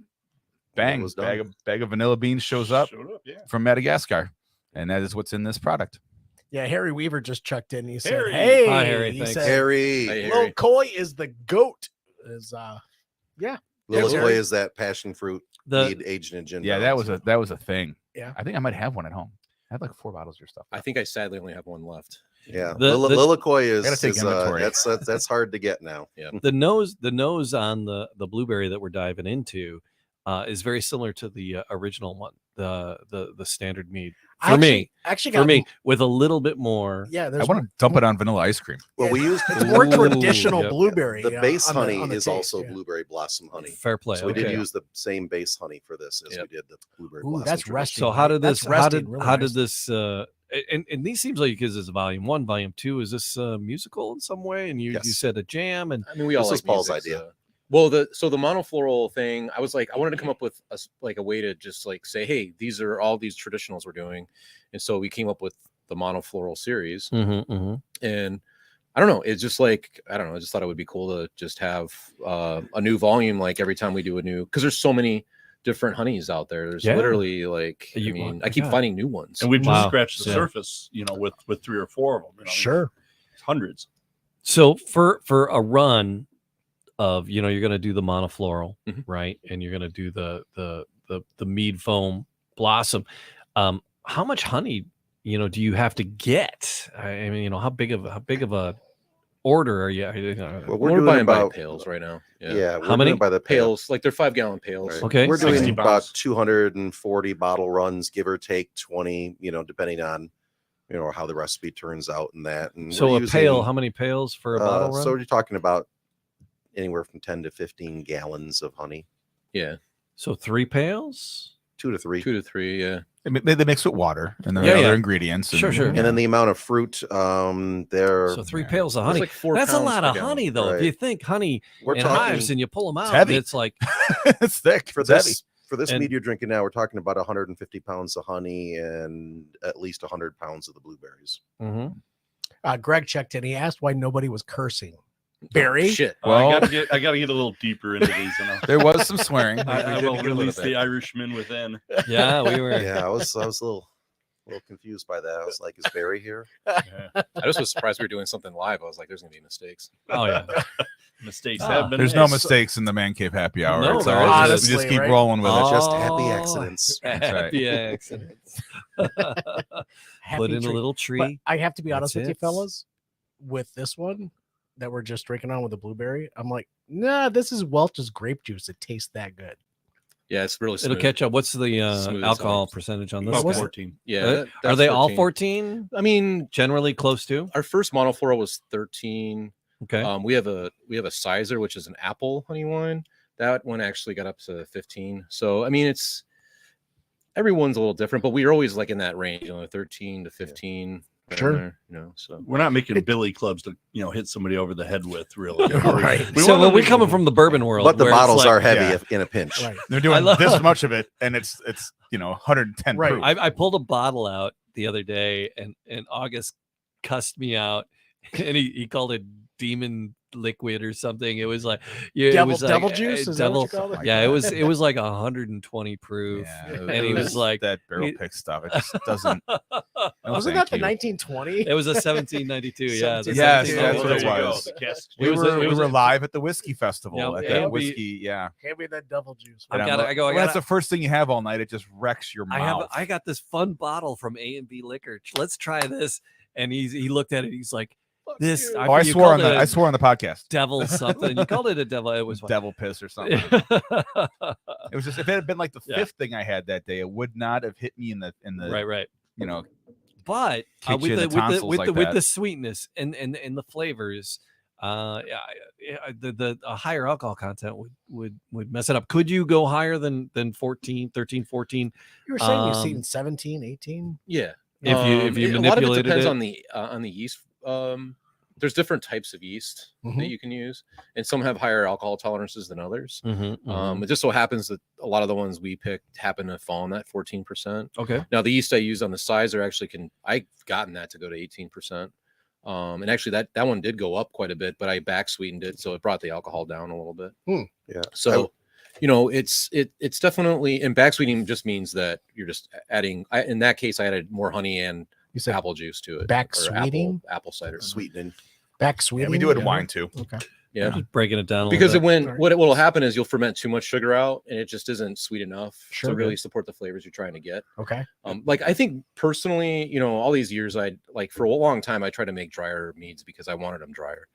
bang, was done. bag of vanilla beans shows up Showed up, yeah. from Madagascar, and that is what's in this product. Yeah, Harry Weaver just checked in. He said, Harry. "Hey, Hi, Harry, he thanks. said, Harry. Hey, Lil Harry. Coy is the goat." Is Little Harry. Boy is that passion fruit The mead aged in gin. Yeah, barrels. that was a thing. Yeah. I think I might have one at home. I had like 4 bottles of your stuff. I think I sadly only have one left. Yeah, The- the- Lilicoy is, Gotta take inventory. that's hard to get now. the nose on the blueberry that we're diving into is very similar to the original one. the standard mead I for me. Actually, For me, with a little bit more. Yeah, I want to dump it on vanilla ice cream. Well, we use it's more Ooh, traditional yep. blueberry. the base on honey on the is taste, also yeah. blueberry blossom honey. Fair play. So we okay. did use the same base honey for this as we did the blueberry Ooh, blossom. that's traditional. resting. So how did That's this? How did resting, really how did resting. this? And these seems like because it's volume 1, volume 2. Is this musical in some way? And you Yes. said a jam, and I mean, we all This was like Paul's music, idea. so. Well, the monofloral thing, I was like, I wanted to come up with a way to just like say, hey, these are all these traditionals we're doing, and so we came up with the monofloral series. And I don't know, it's just like, I don't know, I just thought it would be cool to just have a new volume like every time we do a new, because there's so many different honeys out there. There's literally like, I keep finding new ones, and we've just Wow. scratched the Yeah. surface, with 3 or 4 of them. Sure. Hundreds. So for a run of, you're going to do the monofloral, Mhm. right? And you're going to do the mead foam blossom. How much honey, do you have to get? I mean, how big of a order are you? Well, we're doing buying about by pails right now. Yeah, we're How many? doing by the pail. Pails, like they're 5-gallon pails. Right. Okay. We're doing 60 about pounds. 240 bottle runs, give or take 20, depending on, how the recipe turns out and that. And So we're a using, pail, how many pails for a bottle run? So you're talking about anywhere from 10 to 15 gallons of honey. Yeah, So 3 pails? 2 to 3. 2 to 3. Yeah. They mix with water and then Yeah, other yeah. ingredients. Sure, sure. And then the amount of fruit, there. So 3 pails of There's honey. like 4 That's a pounds lot per of gallon. honey, though. If Right. you think honey We're in talking hives and you pull them out, heavy. it's like, it's thick. for It's heavy. this And- mead you're drinking now. We're talking about 150 pounds of honey and at least 100 pounds of the blueberries. Greg checked in. He asked why nobody was cursing. Barry? Shit. Well- I gotta get a little deeper into these. There was some swearing. I We will did get a little release bit. the Irishman within. yeah, we were. Yeah, I was a little confused by that. I was like, is Barry here? I just was surprised we were doing something live. I was like, there's gonna be mistakes. Oh, yeah. Mistakes Ah, have been There's made. no mistakes in the Man Cave Happy Hour. No, It's there all isn't. just, we just Honestly, keep right? rolling with it. Just happy Oh, accidents. Happy accidents. Happy Put in a tree. little But tree. I have to be honest That's with you, it. fellas. With this one that we're just drinking on with the blueberry, I'm like, nah, this is Welch's grape juice. It tastes that good. Yeah, it's really smooth. It'll catch up. What's the Smooth as alcohol always. percentage on this? About guy? 14. Yeah. Are that's they all 14. 14? I mean, Generally close to. our first monofloral was 13. Okay. We have a Sizer, which is an apple honey wine. That one actually got up to 15. So I mean, it's everyone's a little different, but we're always like in that range, 13 to 15. right Sure. in there, so We're not making billy clubs to hit somebody over the head with, really. Right. So want we're to- coming from the bourbon world, But the where it's bottles like- are heavy yeah. if in a pinch. Right. They're doing love- this much of it, and it's 110 Right. proof. I pulled a bottle out the other day, and August cussed me out, and he called it demon liquid or something. It was like Devil juice? Is that what you called it? Yeah, it was like 100 proof, Yeah, and he was like, that barrel pick stuff. It just doesn't. No, Wasn't thank that the you. 1920? it was a 1792. Yeah, the Yes, 1792. that's what it There you go. was. The cask- We were live at the whiskey festival Yeah, at yeah, that we- whiskey. Yeah, Hand me that devil juice. I And gotta- I'm I go, I well, that's gotta- the first thing you have all night. It just wrecks your mouth. I got this fun bottle from A&B Liquor. Let's try this. And he looked at it. He's like, this. Oh, I you swore on called it I a swore on the podcast. devil something. You called it a devil. It was Devil piss or something. fun. It was just if it had been like the Yeah. fifth thing I had that day, it would not have hit me in the right. But But Kicks you in the tonsils like with that. the sweetness and the flavors, the higher alcohol content would mess it up. Could you go higher than 13, 14? You were saying you've Um, seen 17, 18? yeah. If you a lot of it manipulated depends it? on the yeast. There's different types of yeast Mhm. that you can use, and some have higher alcohol tolerances than others. Mm-hmm, It just so happens that a lot of the ones we picked happen to fall in that 14%. okay. Now the yeast I use on the Sizer actually I've gotten that to go to 18%. And actually that one did go up quite a bit, but I back sweetened it, so it brought the alcohol down a little bit. Yeah. So, it's definitely, and back sweetening just means that you're just adding. In that case, I added more honey and You said apple juice to it. back or sweetening? apple cider. Sweetening. back yeah, sweetening? we do it in wine too. Okay. Yeah, Just breaking it down a because little bit. what will happen is you'll ferment too much sugar out, and it just isn't sweet enough Sure. to really support the flavors you're trying to get. Okay. Like I think personally, all these years I like for a long time I tried to make drier meads because I wanted them drier.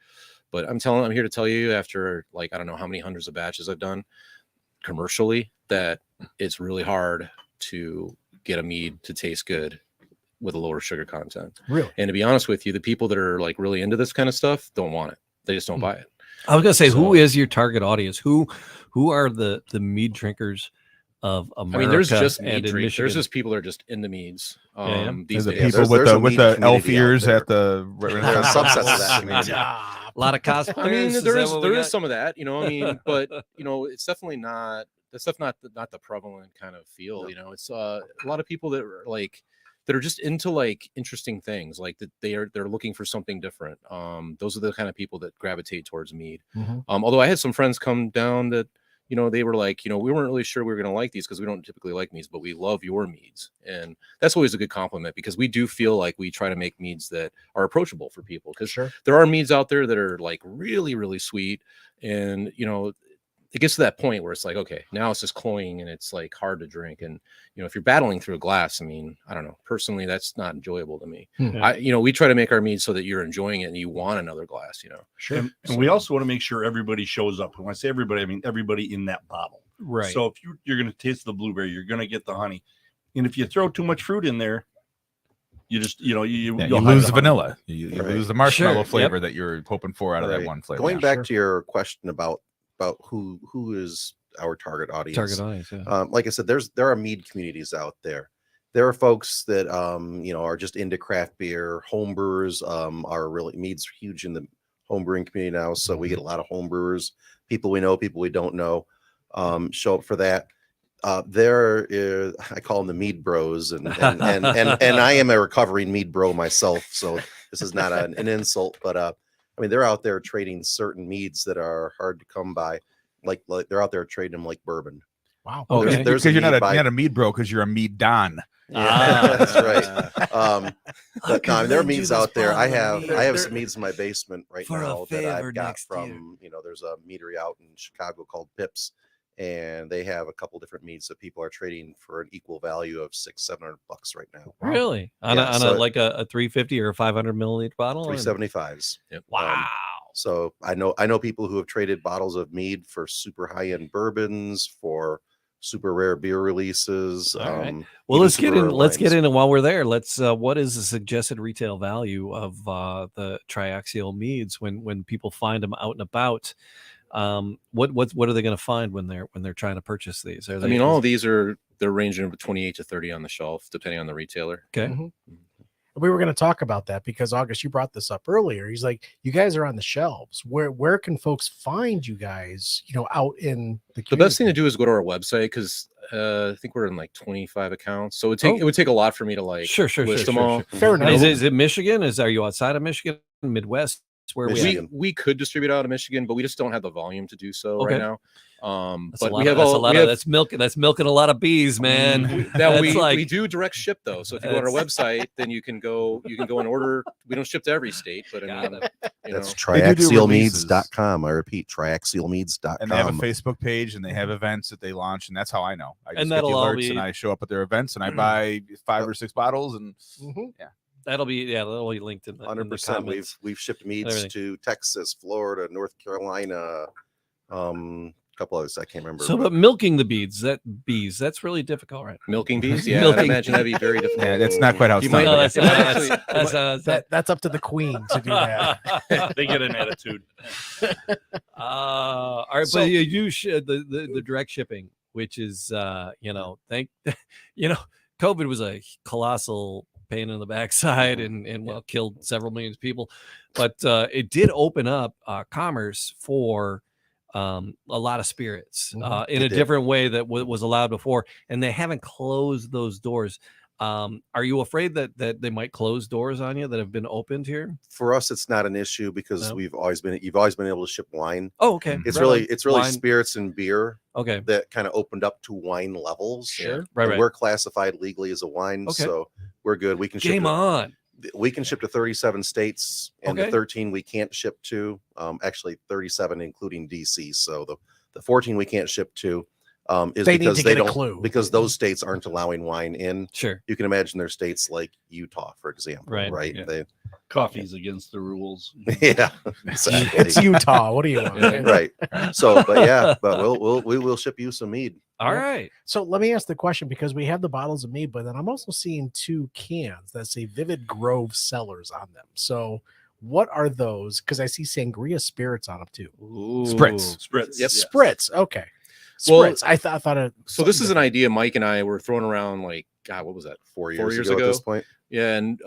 But I'm here to tell you after like I don't know how many hundreds of batches I've done commercially that it's really hard to get a mead to taste good with a lower sugar content. Really? And to be honest with you, the people that are like really into this kind of stuff don't want it. They just don't buy it. I was gonna say, So- who is your target audience? Who are the mead drinkers of America? I mean, there's just and mead in drinkers. Michigan? There's just people that are just into meads. Yeah. These The days. people with there's a the mead elf community out ears there. at the There are subsets of that community. A lot of cosplayers. I mean, Is there that is what we there is got? some of that, you know. I mean, but you know, it's definitely not that's not the prevalent kind of feel. No. You know, it's a lot of people that are like that are just into like interesting things, like that they're looking for something different. Those are the kind of people that gravitate towards mead. Although I had some friends come down that, you know, they were like, you know, we weren't really sure we were going to like these because we don't typically like meads, but we love your meads. And that's always a good compliment because we do feel like we try to make meads that are approachable for people. Because there are meads out there that are like really, really sweet. And, you know, it gets to that point where it's like, okay, now it's just cloying and it's like hard to drink. And, you know, if you're battling through a glass, I mean, I don't know, personally, that's not enjoyable to me. You know, we try to make our meads so that you're enjoying it and you want another glass, you know? And we also want to make sure everybody shows up. When I say everybody, I mean everybody in that bottle. Right. So if you're going to taste the blueberry, you're going to get the honey. And if you throw too much fruit in there, you just, you know, you lose the vanilla. You lose the marshmallow Sure. flavor that you're hoping for out of that Right. one flavor. Going back to your question about who is our target audience. Yeah. Like I said, there are mead communities out there. There are folks that you know, are just into craft beer. Homebrewers are really, mead's huge in the homebrewing community now, so we get a lot of homebrewers. People we know, people we don't know, show up for that. There is, I call them the mead bros, and I am a recovering mead bro myself, so this is not an insult, but I mean, they're out there trading certain meads that are hard to come by. Like they're out there trading them like bourbon. Wow. Okay. There's Because you're mead not a mead bro, because you're a mead don. Yeah, that's right. But no, I mean, there are commend you meads this out there. I bottle of have mead. some meads in my basement right For a now that favor I've got next from year. you know, there's a meadery out in Chicago called Pips, and they have a couple different meads that people are trading for an equal value of $600-700 right now. Really? On Yeah, a so- like a 350 or 500 milliliter bottle? 375s. Yep. Wow. So I know people who have traded bottles of mead for super high end bourbons, for super rare beer releases. All right. Well, Well, let's get into while we're there. Let's what is the suggested retail value of the Triaxial Meads when people find them out and about? What are they going to find when they're trying to purchase these? I mean, all of these they're ranging from 28 to 30 on the shelf, depending on the retailer. Okay. We were going to talk about that because August, you brought this up earlier. He's like, you guys are on the shelves. Where can folks find you guys, you know, out in the community? The best thing to do is go to our website because I think we're in like 25 accounts. So it would take a lot for me to like list them all. Fair enough. Is it Michigan? Are you outside of Michigan, Midwest? Where we could distribute out of Michigan, but we just don't have the volume to do so right now. But that's milking a lot of bees, man. We do direct ship though. So if you go on our website, then you can go and order. We don't ship to every state, but I mean, that's triaxialmeads.com. I repeat, triaxialmeads.com. And they have a Facebook page and they have events that they launch, and that's how I know. I just And get the that'll all alerts and I show up at their events and I buy 5 or 6 bottles and that'll be linked in the 100%. We've shipped meads to Texas, Florida, North Carolina, a couple others I can't remember. So, but milking the bees, that's really difficult, right? Milking bees, yeah. I imagine that'd be very difficult. Yeah, that's not quite how it's done. That's up to the queen to do that. They get an attitude. All right, so, but you do the direct shipping, which is COVID was a colossal pain in the backside and killed several million people, but it did open up commerce for a lot of spirits in a different way that was allowed before, and they haven't closed those doors. Are you afraid that they might close doors on you that have been opened here? For us, it's not an issue because you've always been able to ship wine. Oh, okay. It's really wine. Spirits and beer. Okay. That kind of opened up to wine levels. Sure. Right. We're classified legally as a wine, so we're good. We can ship. We can ship to 37 states, and the 13 we can't ship to. Actually, 37 including DC. So the 14 we can't ship to. is They need because to they get a don't clue. because those states aren't allowing wine in. Sure. You can imagine there's states like Utah, for example, Right. right? Yeah. They, Coffee's against the rules. yeah, exactly. It's Utah. What do you want? Right. So, but we will ship you some mead. All right. So let me ask the question, because we have the bottles of mead, but then I'm also seeing 2 cans that say Vivid Grove Cellars on them. So what are those? Because I see sangria spirits on them too. Spritz. Spritz. Yep. Yes. Spritz. Okay. Well, Spritz. I thought it. So this is an idea Mike and I were throwing around like, God, what was that? 4 4 years years ago ago? at this point. Yeah, and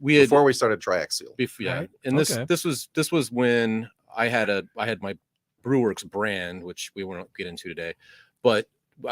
we had Before we started Triaxial. yeah, Right. and this Okay. this was when I had my Brewworks brand, which we won't get into today, but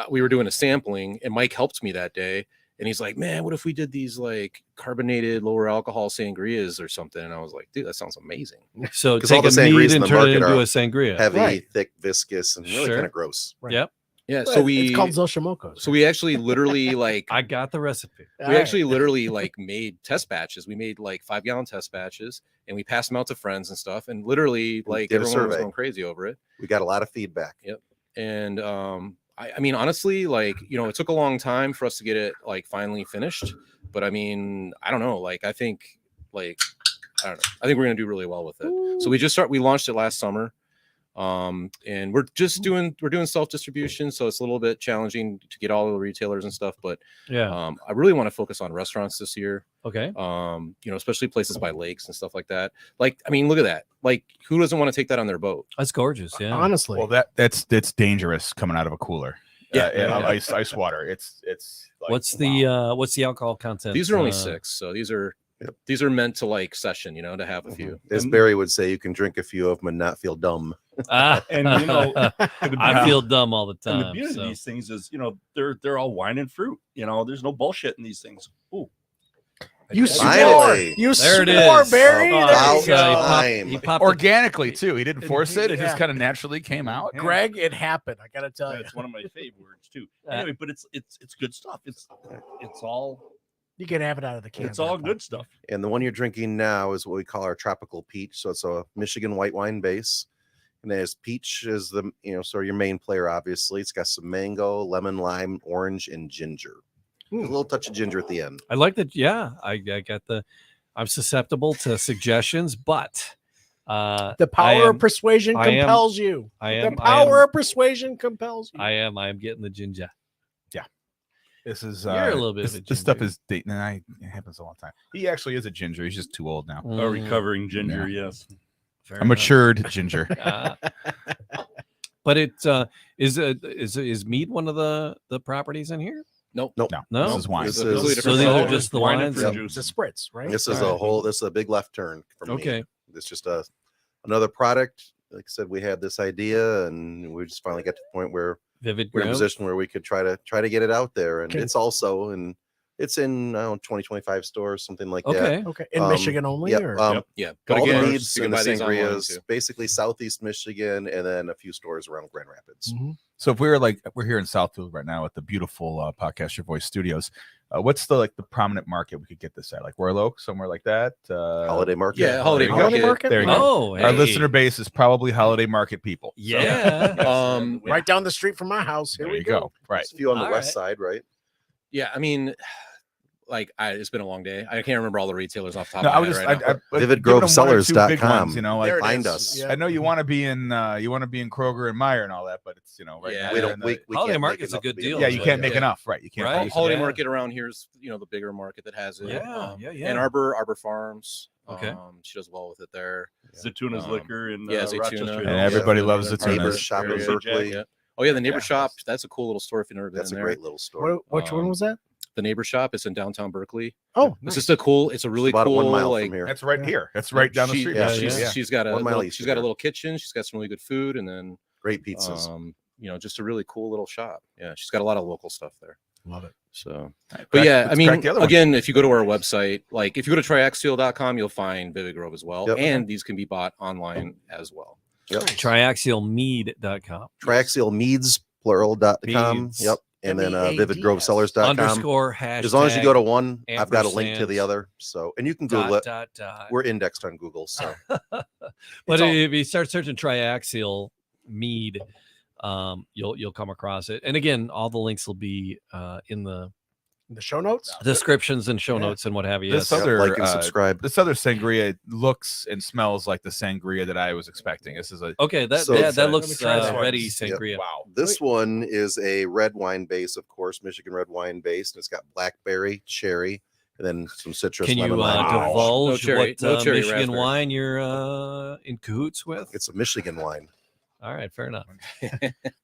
we were doing a sampling, and Mike helped me that day, and he's like, "Man, what if we did these like carbonated, lower alcohol sangrias or something?" And I was like, "Dude, that sounds amazing." So 'Cause all take the a mead sangrias in and the turn it market into are a sangria. Heavy, Right. thick, viscous, and really Sure. kind of gross. Right. Yep. Yeah, But so we it's called Zoshimokos. so we actually literally like I got the recipe. we actually literally like made test batches. We made like 5-gallon test batches, and we passed them out to friends and stuff. And literally, like did a everyone was survey. going crazy over it. We got a lot of feedback. And I mean, honestly, like, you know, it took a long time for us to get it like finally finished. But I mean, I don't know. Like, I think we're gonna do really well with it. So we launched it last summer. And we're doing self-distribution, so it's a little bit challenging to get all the retailers and stuff, but Yeah. I really want to focus on restaurants this year. Okay. You know, especially places by lakes and stuff like that. Like, I mean, look at that. Like, who doesn't want to take that on their boat? That's gorgeous. Yeah. Honestly. Well, that's dangerous coming out of a cooler. Yeah. Ice water. It's like, What's the alcohol content? These are only 6, so these are meant to like session, you know, to have a few. As Barry would say, you can drink a few of them and not feel dumb. Ah, And you know, I feel dumb all the and the time. beauty so. of these things is, you know, they're all wine and fruit. You know, there's no bullshit in these things. Ooh. You Finally. swore. You There it swore, is. Barry. Oh, There About you go. time. He popped organically too. He didn't force it. It just Yeah. kind of naturally came out. Greg, it happened. I gotta tell you. That's one of my favorite words too. Anyway, but it's good stuff. It's all You can have it out of the can. it's all good stuff. And the one you're drinking now is what we call our tropical peach. So it's a Michigan white wine base. And there's peach is the, you know, sort of your main player, obviously. It's got some mango, lemon, lime, orange, and ginger. A little touch of ginger at the end. I like that. Yeah, I got I'm susceptible to suggestions, but The power of persuasion compels you. The power of persuasion compels you. I am getting the ginger. This is You're a little bit of a this stuff ginger. is dating. It happens all the time. He actually is a ginger. He's just too old now. A recovering ginger, yes. Fair A enough. matured ginger. But it is mead one of the properties in here? Nope. Nope. No? This is wine. This Completely is, different So these are color. just the Wine and wines. fruit and- juice. It's a spritz, right? this is this is a big left turn from Okay. me. It's just another product. Like I said, we had this idea and we just finally got to the point where Vivid we're in a Grove. position where we could try to get it out there. And Okay. it's also it's in, I don't know, 20, 25 stores, something like that. Okay. Okay. In Michigan only? Yep, Or? Yeah. But all again, the meads you can and the buy these online, sangrias, too. basically Southeast Michigan, and then a few stores around Grand Rapids. Mhm. So if we're here in Southfield right now at the beautiful Podcast Your Voice studios, what's the prominent market we could get this at? Like Royal Oak, somewhere like that? Holiday Market. Yeah, Holiday There you go. Holiday Market. Market? There you go. Oh, Our hey. listener base is probably Holiday Market people. So Yeah. Right down the street from my house. Here there we you go. Right. There's a few on the All west right. side, right? Yeah, I mean, like it's been a long day. I can't remember all the retailers off the top No, of I my was head just right now. VividGroveCellars.com. You know, like There it Find is. us. Yeah. I know you want to be in Kroger and Meyer and all that, but it's right Yeah. now We they're don't. in the- We Holiday can't make Market's a enough good to be deal. yeah, able you to can't say make that. enough, right? You can't. Right. produce Holiday Yeah. Market around here is the bigger market that has it. Yeah, yeah. Ann Arbor Farms. Okay. She does well with it there. Zaytuna's Um, Liquor in yeah, Zaytuna. Rochester. And Hills. everybody loves Neighbor Zaytuna's. Neighbors shop in area. Berkeley. Yeah. Oh yeah, the neighbor Yeah. shop. That's a cool little store if you've never been That's a in there. great little store. Which one was that? The neighbor shop is in downtown Berkeley. Oh, It's just it's a really About cool 1 mile like from here. That's right here. That's right down the she- street. yeah, she's got a 1 mile little, east she's of got a here. little kitchen. She's got some really good food, and then Great pizzas. you know, just a really cool little shop. Yeah, she's got a lot of local stuff there. love it. So, Right, but yeah, let's I mean, crack the other one. again, if you go to our website, like if you go to triaxial.com, you'll find Vivid Grove as well, Yep. and these can be bought online as well. Yep. Triaxialmead.com. Triaxialmeads.plural.com. Meads. Yep. And then MEADS. VividGroveCellars.com. Underscore hashtag. As long as you go to one, I've got a link to ampersand, the other. So, and you can Google it. dot, dot. We're indexed on Google. So, But It's all- if you start searching triaxial mead, you'll come across it. And again, all the links will be in the show notes, descriptions and show notes and what have you. This other like and subscribe. This other sangria looks and smells like the sangria that I was expecting. This is a that looks ready sangria. Yep. Wow. This one is a red wine base, of course, Michigan red wine base, and it's got blackberry, cherry, and then some citrus. Can you divulge what Michigan raspberry wine you're in cahoots with? It's a Michigan wine. All right, fair enough.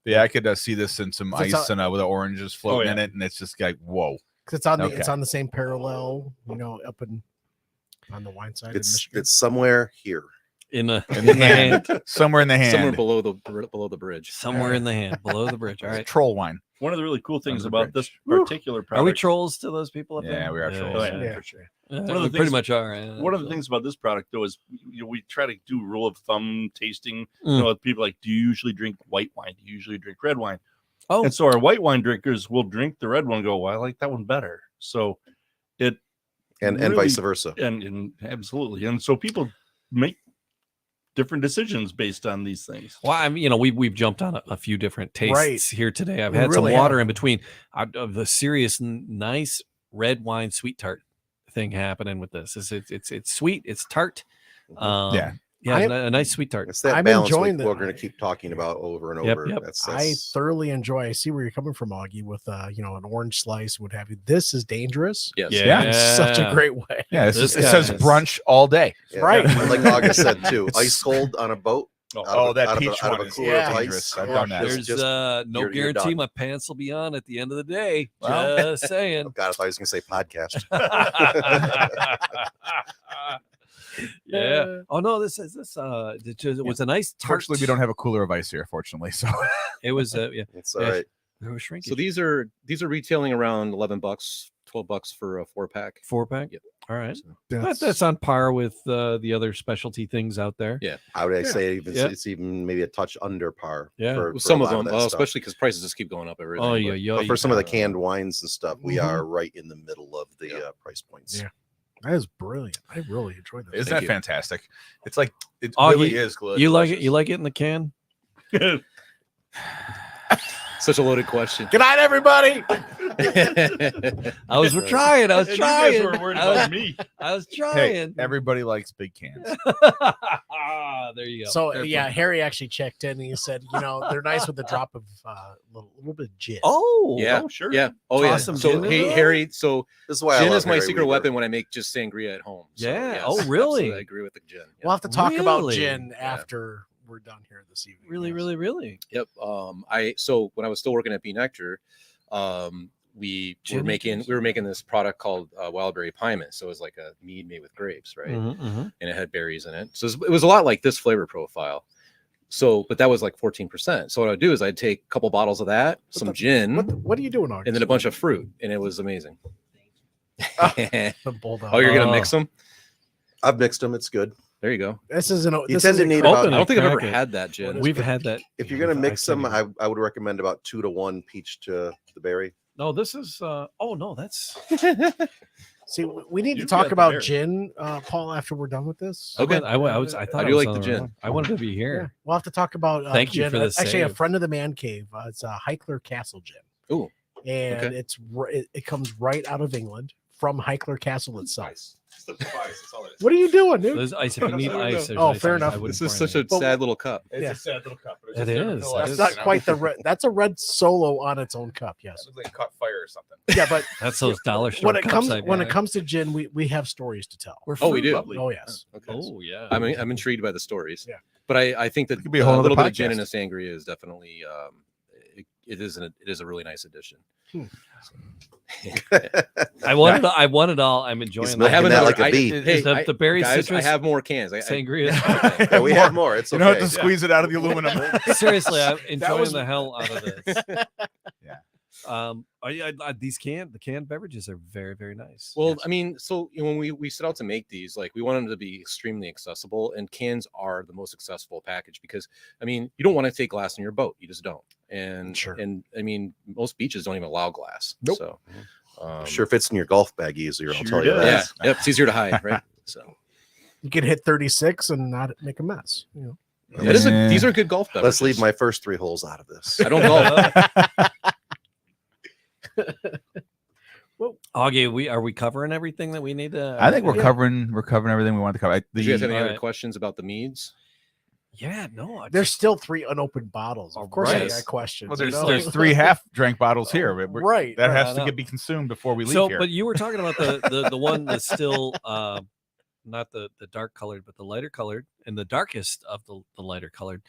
Yeah, I could see this in some ice and with the oranges floating in it, and it's just like whoa. Because it's on the same parallel, up on the wine side. It's somewhere here in the hand, somewhere in the hand, somewhere below the bridge, somewhere in the hand, below the bridge. All right, troll wine. One of the really cool things about this particular product. Are we trolls to those people up there? Yeah, we are trolls. Yeah, for sure. We pretty much are. One of the things about this product, though, is we try to do rule of thumb tasting. With people like, do you usually drink white wine? Do you usually drink red wine? Oh, and so our white wine drinkers will drink the red one and go, well, I like that one better. So and really, vice versa. And absolutely. And so people make different decisions based on these things. Well, we've jumped on a few different tastes here today. I've had some water in between of the serious, nice red wine sweet tart thing happening with this. It's sweet, it's tart. A nice sweet tart. It's that balance we're going to keep talking about over and over. Yep. I thoroughly enjoy. I see where you're coming from, Augie, with an orange slice, what have you. This is dangerous. Yes. Yeah. In such a great way. Yeah, it says brunch all day. Yeah. Right. Like August said too. Ice cold on a boat. That peach one is dangerous. I've done that. There's no guarantee my pants will be on at the end of the day. Just saying. Oh, God, if I was going to say podcast. Yeah. Oh no, it was a nice tart. Fortunately, we don't have a cooler of ice here, fortunately. So it was it's all right. There was shrinkage. So these are retailing around $11, $12 for a 4-pack. 4-pack? Yep. All right. That's on par with the other specialty things out there. Yeah. I would say it's even maybe a touch under par. Yeah. For some of them, especially because prices just keep going up every day. But for some of the canned wines and stuff, we are right in the middle of the price points. Yeah. That is brilliant. I really enjoyed that. Isn't that fantastic? It's like it really is good. You like it? You like it in the can? Such a loaded question. Good night, everybody. I was trying. You guys were worried about me. I was trying. Hey, everybody likes big cans. There you go. So Harry actually checked in and he said, they're nice with a drop of a little bit of gin. Oh, yeah, sure. Yeah. Oh, yeah. So hey, Harry. So this is why gin is my secret weapon when I make just sangria at home. So, yeah. Yes, oh, really? I agree with the gin. Yeah. We'll have to talk about gin after we're done here this evening. Really. Yep. So when I was still working at B Nectar, we were making this product called Wildberry Piment. So it was like a mead made with grapes, right? And it had berries in it. So it was a lot like this flavor profile. So, but that was like 14%. So what I'd do is I'd take a couple bottles of that, gin. What are you doing, August? And then a bunch of fruit, and it was amazing. The bulldog. Oh, you're gonna mix them? I've mixed them. It's good. There you go. This isn't. You tend to need about. I don't think I've ever had that gin. We've had that. If you're gonna mix them, I would recommend about 2 to 1 peach to the berry. No, this is. Oh no, that's. See, we need to talk about gin, Paul, after we're done with this. Okay, I thought I do like the gin. I wanted to be here. Yeah. We'll have to talk about. Thank gin. you for this. Actually, a friend of the man cave. It's a Heikler Castle gin. Ooh, and it comes right out of England from Heikler Castle itself. What are you doing, dude? There's ice. If you need ice, fair enough. This is such a sad little cup. It's a sad little cup. It is. That's not quite the red. That's a red Solo on its own cup. Yes. It looks like caught fire or something. Yeah, but that's those dollar store cups. When it comes to gin, we have stories to tell. We do. Lovely. Oh yes. Okay. Oh yeah. I'm intrigued by the stories. Yeah. But I think that could be a whole little podcast. bit of gin in a sangria is definitely it is a really nice addition. I want it all. I'm enjoying that. I haven't like a bee. The berry guys, citrus. I have more cans. Sangria. Yeah, we have more. It's okay. You don't have to squeeze it out of the aluminum. Seriously, I'm enjoying the hell out of this. Yeah. These canned beverages are very, very nice. Well, I mean, so when we set out to make these, like we want them to be extremely accessible, and cans are the most accessible package because I mean, you don't want to take glass in your boat, you just don't. And and I mean, most beaches don't even allow glass. Nope. So sure fits in your golf bag easier. I'll tell you that. Yeah, yep, it's easier to hide, right? So you can hit 36 and not make a mess. That is these are good golf beverages. Let's leave my first 3 holes out of this. I don't golf. Well, Augie, are we covering everything that we need to? I think we're covering everything we want to cover. Do you guys have any other questions about the meads? Yeah, no. There's still 3 unopened bottles. Of course, I got questions. Well, there's 3 half-drank bottles here. Right. That has to be consumed before we leave here. But you were talking about the one that's still not the dark colored, but the lighter colored, and the darkest of the lighter colored.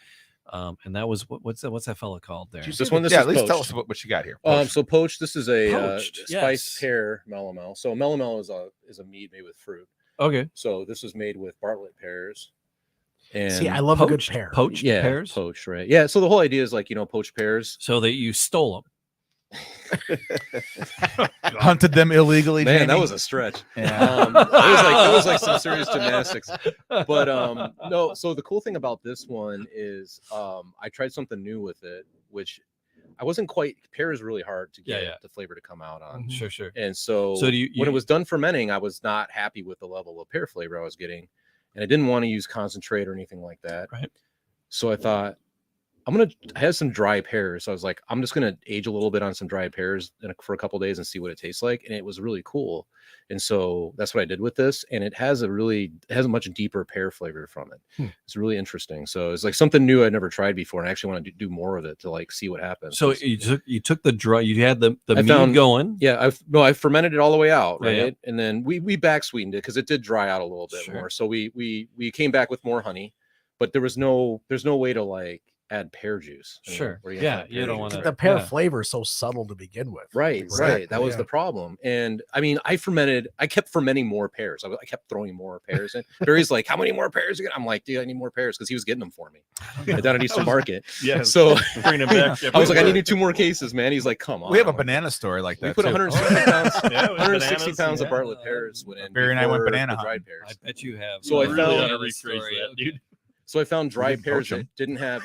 And that was what's that fella called there? This one, at least tell us what you got here. So poached. This is a spiced yes. pear melomel. So melomel is a mead made with fruit. Okay. So this was made with Bartlett pears. And see, I love poached, a good pear. Poached pears. Poached, right? Yeah. So the whole idea is like poached pears. So that you stole them. Hunted them illegally. Man, Jamie. that was a stretch. Yeah. It was like some serious gymnastics. But no. So the cool thing about this one is I tried something new with it, which I wasn't quite. Pear is really hard to get the flavor to come out on. Sure. And so when it was done fermenting, I was not happy with the level of pear flavor I was getting, and I didn't want to use concentrate or anything like that. Right. So I thought, I had some dry pears. So I was like, I'm just going to age a little bit on some dry pears for a couple days and see what it tastes like. And it was really cool. And so that's what I did with this. And it has a much deeper pear flavor from it. It's really interesting. So it's like something new I'd never tried before. And I actually want to do more of it to like see what happens. So you took the dry, you had the mead going. Yeah. I fermented it all the way out. Right. Yeah. And then we back sweetened it because it did dry out a little bit more. So we came back with more honey, but there's no way to like add pear juice. Sure. You don't want the pear flavor is so subtle to begin with. Right. Exactly. Right. That was the problem. And I mean, I kept fermenting more pears. I kept throwing more pears in. Barry's like, how many more pears again? I'm like, dude, I need more pears because he was getting them for me down at Eastern Market. Yeah. So bringing them back. I was like, I needed 2 more cases, man. He's like, come on. We have a banana story like that. We put 160 pounds, 160 pounds of yeah. Bartlett pears went in. Barry and I went banana dried pears. I bet you have. So I really found want to rephrase that, dude. So I found dried pears that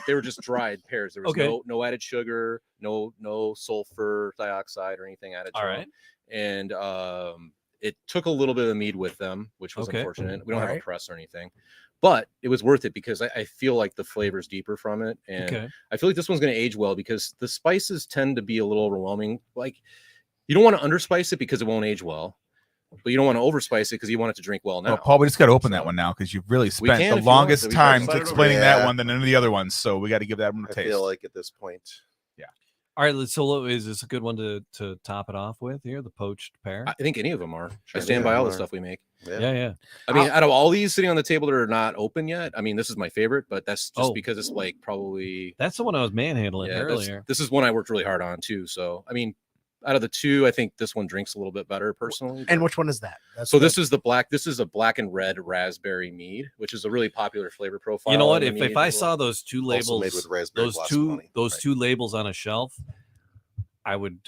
they were just dried pears. There was no added sugar, no sulfur dioxide or anything added to them. And it took a little bit of mead with them, which was unfortunate. We don't have a press or anything, but it was worth it because I feel like the flavor's deeper from it. And I feel like this one's going to age well because the spices tend to be a little overwhelming. Like you don't want to underspice it because it won't age well. But you don't want to overspice it because you want it to drink well now. Well, Paul, we just got to open that one now because you've really spent the longest time explaining that one than any of the other ones. So we got to give that one a taste. I feel like at this point. Yeah. All right. So is this a good one to top it off with here? The poached pear? I think any of them are. I stand by all the stuff we make. Yeah. I mean, out of all these sitting on the table that are not open yet, I mean, this is my favorite, but that's just because it's like probably. That's the one I was manhandling earlier. This is one I worked really hard on too. So, I mean, out of the 2, I think this one drinks a little bit better personally. And which one is that? This is the black. This is a black and red raspberry mead, which is a really popular flavor profile. You know what? If I saw those 2 labels, made with raspberry those two labels on a shelf, I would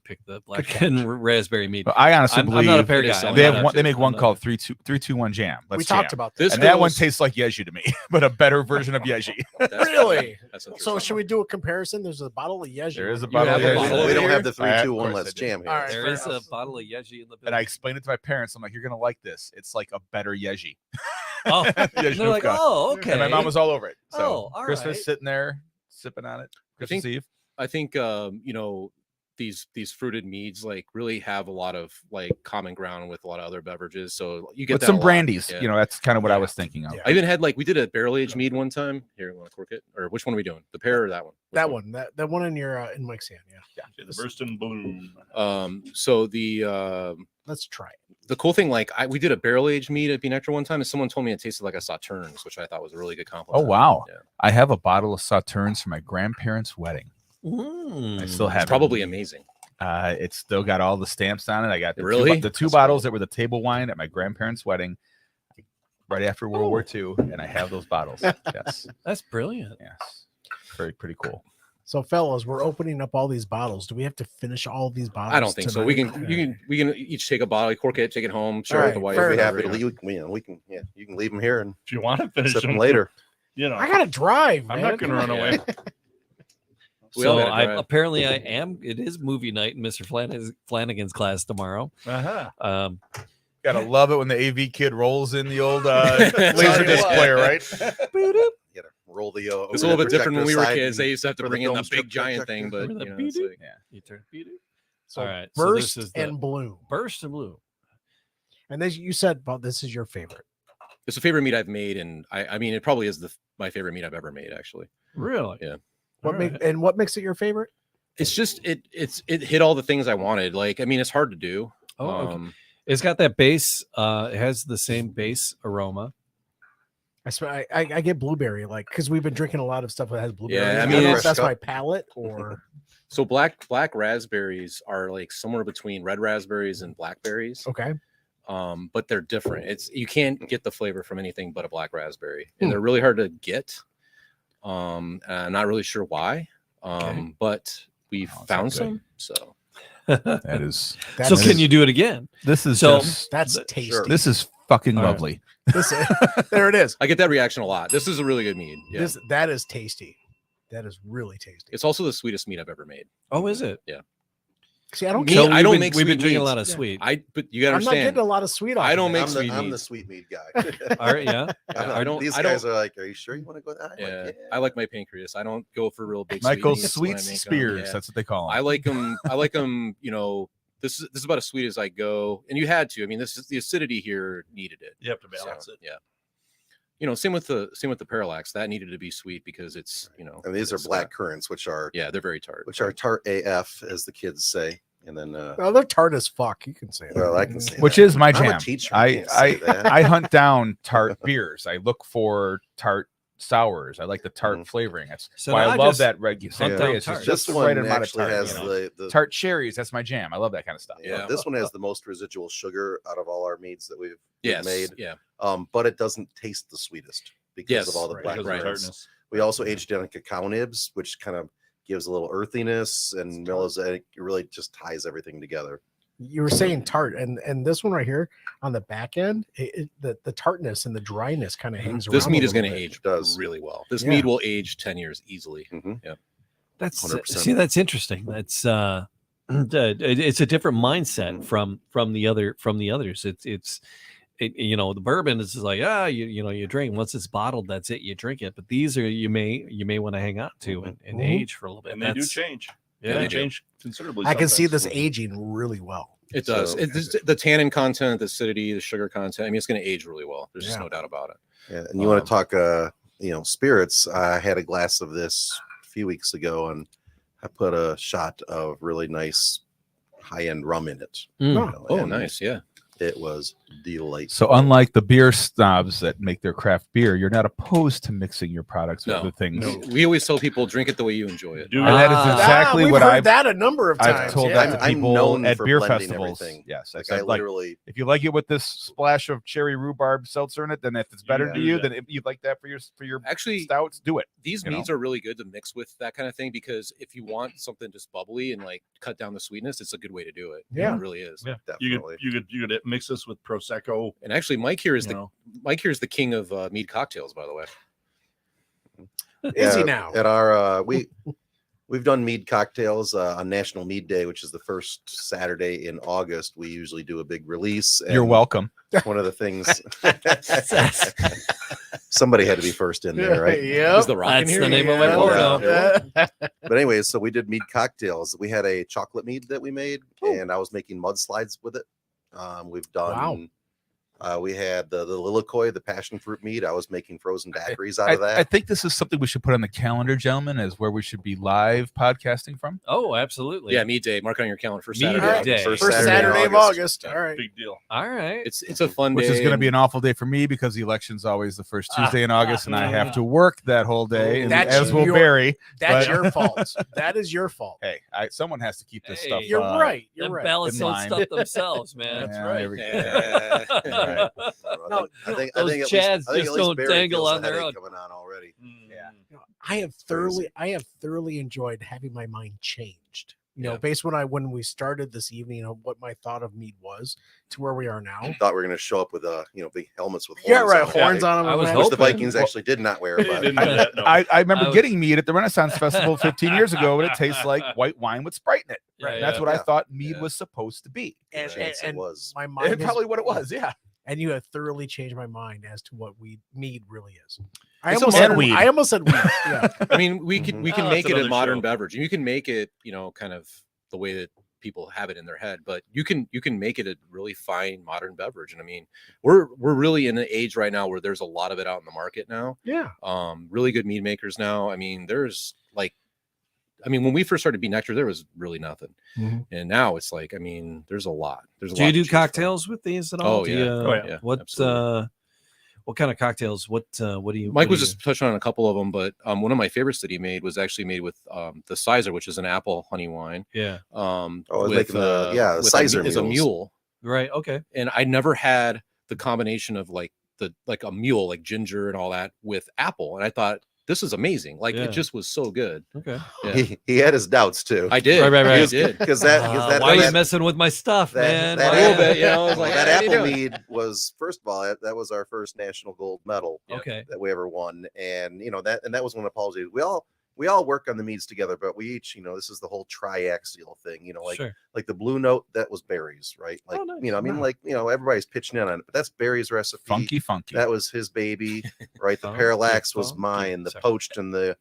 pick the black and raspberry mead. But I honestly believe I'm not a pear guy. They make one called 3-2-1 jam. We talked about this. And that one tastes like Yeji to me, but a better version of Yeji. Really? So should we do a comparison? There's a bottle of Yeji. There is a bottle of Yeji. We don't have the Right, 3-2-1 let's jam here. Right, there is a bottle of Yeji in the building. And I explained it to my parents. I'm like, you're gonna like this. It's like a better Yeji. Oh, they're like, oh, okay. And my mom was all over it. So all Christmas right. sitting there sipping on it. Christmas Eve. I think these fruited meads like really have a lot of like common ground with a lot of other beverages. So you get with that some a lot. brandies. Yeah. You know, that's kind of what I was thinking of. I even had we did a barrel aged mead one time. Here, you want to cork it? Or which one are we doing? The pear or that one? That one in your in Mike's hand. Yeah. The burst and bloom. So the let's try it. The cool thing, we did a barrel aged mead at Be Nectar one time, and someone told me it tasted like a Sauternes, which I thought was a really good compliment. Oh wow! Yeah. I have a bottle of Sauternes for my grandparents' wedding. I still have it's probably amazing. It's still got all the stamps on it. I got the two That's bottles cool. that were the table wine at my grandparents' wedding right after World War II, and I have those bottles. Yes, that's brilliant. Yes, pretty cool. So, fellas, we're opening up all these bottles. Do we have to finish all of these bottles? I don't think so. We can each take a bottle, cork it, take it home, share it with the wife. We'll be happy to leave. We can. Yeah, you can leave them here, and if you want to finish them later. You know, I gotta drive. I'm not gonna run away. So apparently I am. It is movie night in Mr. Flanagan's class tomorrow. Gotta love it when the AV kid rolls in the old laser disc player, right? You gotta roll the. It's a little bit different when we were projector kids. aside They used to have to for the bring in film the strip big giant projector. thing, but Remember you that know, it's beep-doop? like, Yeah. You turn So All right, so burst this is and bloom. burst and blue. And then you said, "Well, this is your favorite." it's a favorite meat I've made, and I mean, it probably is my favorite meat I've ever made, actually. Really? Yeah. What makes it your favorite? It's just it hit all the things I wanted. Like, I mean, it's hard to do. Oh, okay. It's got that base. It has the same base aroma. I get blueberry, like, because we've been drinking a lot of stuff that has blueberry. Yeah, I I mean, don't know if it's- that's my palate or So black raspberries are like somewhere between red raspberries and blackberries. okay. But they're different. You can't get the flavor from anything but a black raspberry, and they're really hard to get. I'm not really sure why. But we found some. So That is. So can you do it again? This is So- just. That's tasty. Sure. This is fucking All right. lovely. There it is. I get that reaction a lot. This is a really good meat. Yeah. That is tasty. That is really tasty. It's also the sweetest meat I've ever made. Oh, is it? Yeah. See, I don't Me, get. I don't we've make been sweet drinking a meats. lot of sweet. But you gotta I'm not understand. getting a lot of sweet. I don't make I'm sweet I'm the meats. sweet meat guy. All right, yeah. I don't. These I guys don't. are like, "Are you sure you want to go?" Yeah, I like my pancreas. I don't go for real big. Michael sweet meats when I Sweet make 'em. Spears. Yeah. That's what they call them. I like them. I like them. You know, this is about as sweet as I go, and you had to. I mean, this is the acidity here needed it. You have to balance it. Yeah. You know, same with the parallax. That needed to be sweet because it's, you know. And these are it's, black currants, which are they're very tart. tart AF, as the kids say. And then, Well, they're tart as fuck. You can say that. well, I can say Which that. is my I'm a jam. teacher, I can't say that. I hunt down tart beers. I look for tart sours. I like the tart flavoring. That's So why now I I love just that regular. hunt down It's tart. just This the right one amount of actually tart. has You know? the Tart cherries. That's my jam. I love that kind of stuff. yeah, this one has the most residual sugar out of all our meats that we've made. Yeah. But it doesn't taste the sweetest because of all the Right, black because of the currants. tartness. We also aged it on cacao nibs, which kind of gives a little earthiness and mellows it. It really just ties everything together. You were saying tart, and this one right here on the back end, the tartness and the dryness kind of hangs around. This meat a is going to little bit. age does. really well. This Yeah. meat will age 10 years easily. Mhm. Yeah. That's 100%. that's interesting. That's it's a different mindset from the others. You know, the bourbon is like, you drink once it's bottled, that's it, you drink it. But these are you may want to hang on to and age for a little bit. And they do change. Yeah, They change considerably. I can see sometimes. this aging really well. It does. So- The tannin content, the acidity, the sugar content. I mean, it's going to age really well. There's just Yeah. no doubt about it. Yeah, and you want to talk, spirits? I had a glass of this a few weeks ago, and I put a shot of really nice high-end rum in it. Mm. Oh, and nice. Yeah. It was delightful. So unlike the beer snobs that make their craft beer, you're not opposed to mixing your products with No. other things. We always tell people drink it the way you enjoy it. Do And that is Ah. exactly we've what heard I've that a number of times. I've told yeah. that to I'm people known at for beer blending festivals. everything. Yes, I Like, said, I like, literally, if you like it with this splash of cherry rhubarb seltzer in it, then if it's better Yeah. to you, then if you'd like that for your Actually, stouts, do it. these you know? meads are really good to mix with that kind of thing because if you want something just bubbly and like cut down the sweetness, it's a good way to do it. Yeah. It really is. Yeah. definitely. You could mix this with prosecco. And actually, Mike here is You know. Mike here is the king of mead cocktails, by the way. Is he Yeah, now? At our we've done mead cocktails on National Mead Day, which is the first Saturday in August. We usually do a big release. You're and welcome. One of the things somebody had to be first in there, right? Yep. Is the rock in That's here? the name of my Yeah. porno. Yeah. But anyway, so we did mead cocktails. We had a chocolate mead that we made, and I was making mudslides with it. We've done. We had the Lilikoi, the passion fruit mead. I was making frozen daiquiris out of that. I think this is something we should put on the calendar, gentlemen, as where we should be live podcasting from. Oh, absolutely. Yeah, mead day. Mark it on your calendar for Mead Saturday. day. First First Saturday in Saturday of August. August. All right. Big deal. All right. It's a fun Which day. is going to be and- an awful day for me because the election's always the first Tuesday in August, and I have to work that whole day, and That's as will your- Barry. That's But- your fault. That is your fault. Hey, someone has to keep this Hey, stuff. You're right. You're Them right. ballots In don't line. stuff themselves, man. Yeah, right. there we go. Yeah. No, I think those at least- Chads I think just at least don't Barry dangle feels a on their headache own. coming on already. Yeah. I have thoroughly enjoyed having my mind changed. Yeah. Based when we started this evening of what my thought of mead was to where we are now. Thought we were going to show up with big helmets with horns. Yeah, right. on them, Horns on them. I was Which the hoping. Vikings actually did not wear. They But didn't do that, no. I remember I was- getting mead at the Renaissance Festival 15 years ago, and it tastes like white wine with Sprite in it. Right, And that's yeah. what I Yeah. thought mead Yeah. was supposed to be. And, Chance it and was. my mind And has- probably what it was. Yeah. and you have thoroughly changed my mind as to what mead really is. I almost said weed. Yeah. I mean, we can make it a modern show. beverage. You can make it, kind of the way that people have it in their head, but you can make it a really fine modern beverage. And I mean, we're really in an age right now where there's a lot of it out in the market now. Yeah. Really good mead makers now. I mean, when we first started Be Nectar, there was really nothing. And now it's like, I mean, there's a lot. Do you do cocktails with these at all? Oh, yeah. Yeah. What kind of cocktails? What do you? Mike was just touching on a couple of them, but one of my favorites that he made was actually made with the Sizer, which is an apple honey wine. Yeah. With the Sizer is a mule. Right. Okay. And I never had the combination of like a mule, like ginger and all that with apple. And I thought, this is amazing. Like it just was so good. Okay. Yeah. He had his doubts too. I did. Right. I did. Because that why are you messing with my stuff, man? That a little bit, I was like, that how you apple doing? mead was, first of all, that was our first national gold medal Okay. that we ever won. And that was one of Paul's. We all work on the meads together, but we each, this is the whole triaxial thing, like the blue note, that was Barry's, right? Like, nice. Everybody's pitching in on it, but that's Barry's recipe. Funky. That was his baby, right? The parallax was mine, the poached and the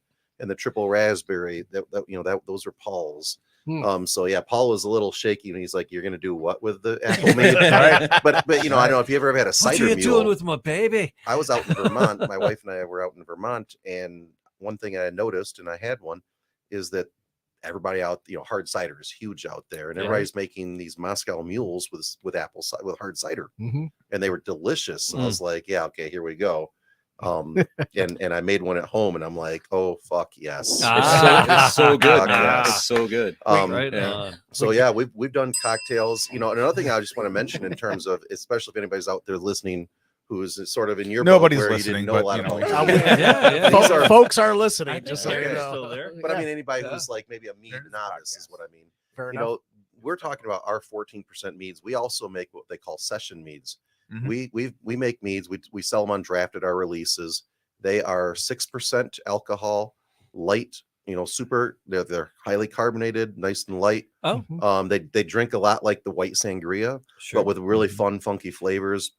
triple raspberry, those are Paul's. So yeah, Paul was a little shaky and he's like, "You're gonna do what with the apple mead?" Right? But I don't know if you ever had a cider What are you mule. doing with my baby? I was out in Vermont. My wife and I were out in Vermont, and one thing I noticed, and I had one, is that everybody out, hard cider is huge out there, and everybody's making these Moscow mules with hard cider, and they were delicious. And I was like, "Yeah, okay, here we go." And I made one at home, and I'm like, "Oh fuck yes!" It's so good. Fuck yes. It's so good. So yeah, we've done cocktails. Another thing I just want to mention in terms of, especially if anybody's out there listening who is sort of in your Nobody's boat where listening, you didn't know a but, lot you about. Yeah. Folks are listening. Just so you they're know. still there. But I mean, anybody who's like maybe a mead novice is what I mean. Fair enough. We're talking about our 14% meads. We also make what they call session meads. We make meads. We sell them undrafted, our releases. They are 6% alcohol, light. Super. They're highly carbonated, nice and light. They drink a lot like the white sangria, but with really fun, funky flavors.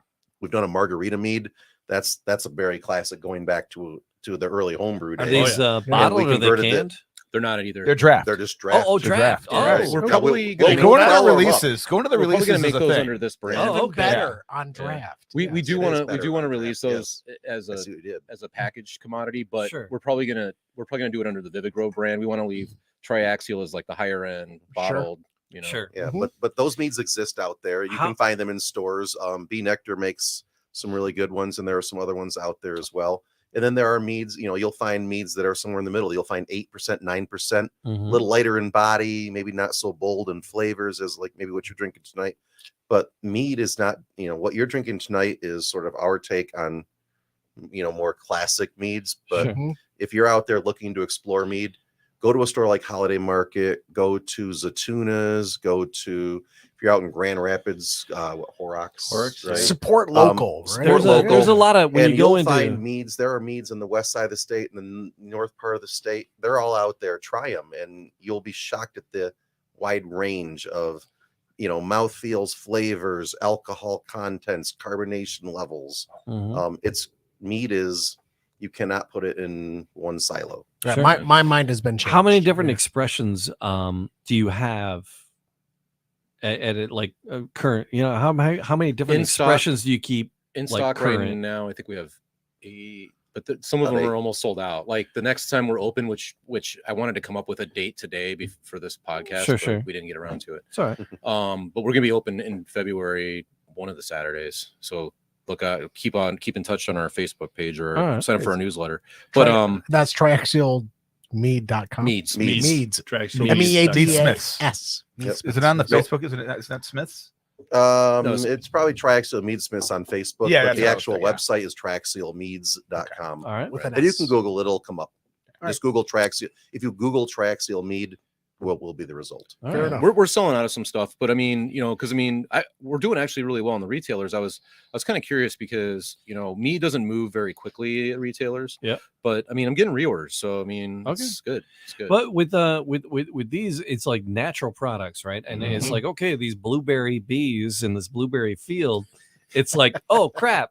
We've done a margarita mead. That's a very classic, going back to the early homebrew days. Are these bottled or are they canned? They're not either. They're draft. They're just draft. Draft. We're probably Go into the releases. Go into the We're probably releases. going to make is a those thing. under this brand. Even better on draft. We do want to release those as That's what we did. a packaged commodity, but Sure. we're probably gonna do it under the Vivid Grove brand. We want to leave Triaxial as like the higher end bottled. Sure. Yeah, but those meads exist out there. You can find them in stores. Be Nectar makes some really good ones, and there are some other ones out there as well. And then there are meads, you'll find meads that are somewhere in the middle. You'll find 8%, 9%, a little lighter in body, maybe not so bold in flavors as like maybe what you're drinking tonight. But mead is not, what you're drinking tonight is sort of our take on, more classic meads. But if you're out there looking to explore mead, go to a store like Holiday Market, go to Zatuna's, if you're out in Grand Rapids, Horrocks, right? Support local, right? There's a lot of, when you go into find meads, there are meads in the west side of the state and the north part of the state. They're all out there. Try them, and you'll be shocked at the wide range of, mouthfeels, flavors, alcohol contents, carbonation levels. Mead is, you cannot put it in one silo. Yeah, my mind has been changed. How many different expressions do you have at it, like current? How many different expressions do you keep in stock right now? I think we have 8, but some of them are almost sold out. Like the next time we're open, which I wanted to come up with a date today for this podcast, but we didn't get around to it. Sorry. But we're gonna be open in February, one of the Saturdays. So look, keep in touch on our Facebook page or sign up for our newsletter. But that's triaxialmead.com. Meads. Meads. Is it on the Facebook? Is that Smiths? It's probably Triaxial Meadsmiths on Facebook. Yeah, but the actual website is triaxialmeads.com. All right. And you can Google it, it'll come up. Just Google Triaxial. If you Google Triaxial Mead, what will be the result? Fair enough. We're selling out of some stuff, but because we're doing actually really well in the retailers. I was kind of curious because mead doesn't move very quickly at retailers. Yeah. But I'm getting reorders, so it's good. It's good. But with these, it's like natural products, right? And it's like, okay, these blueberry bees in this blueberry field, it's like, oh crap.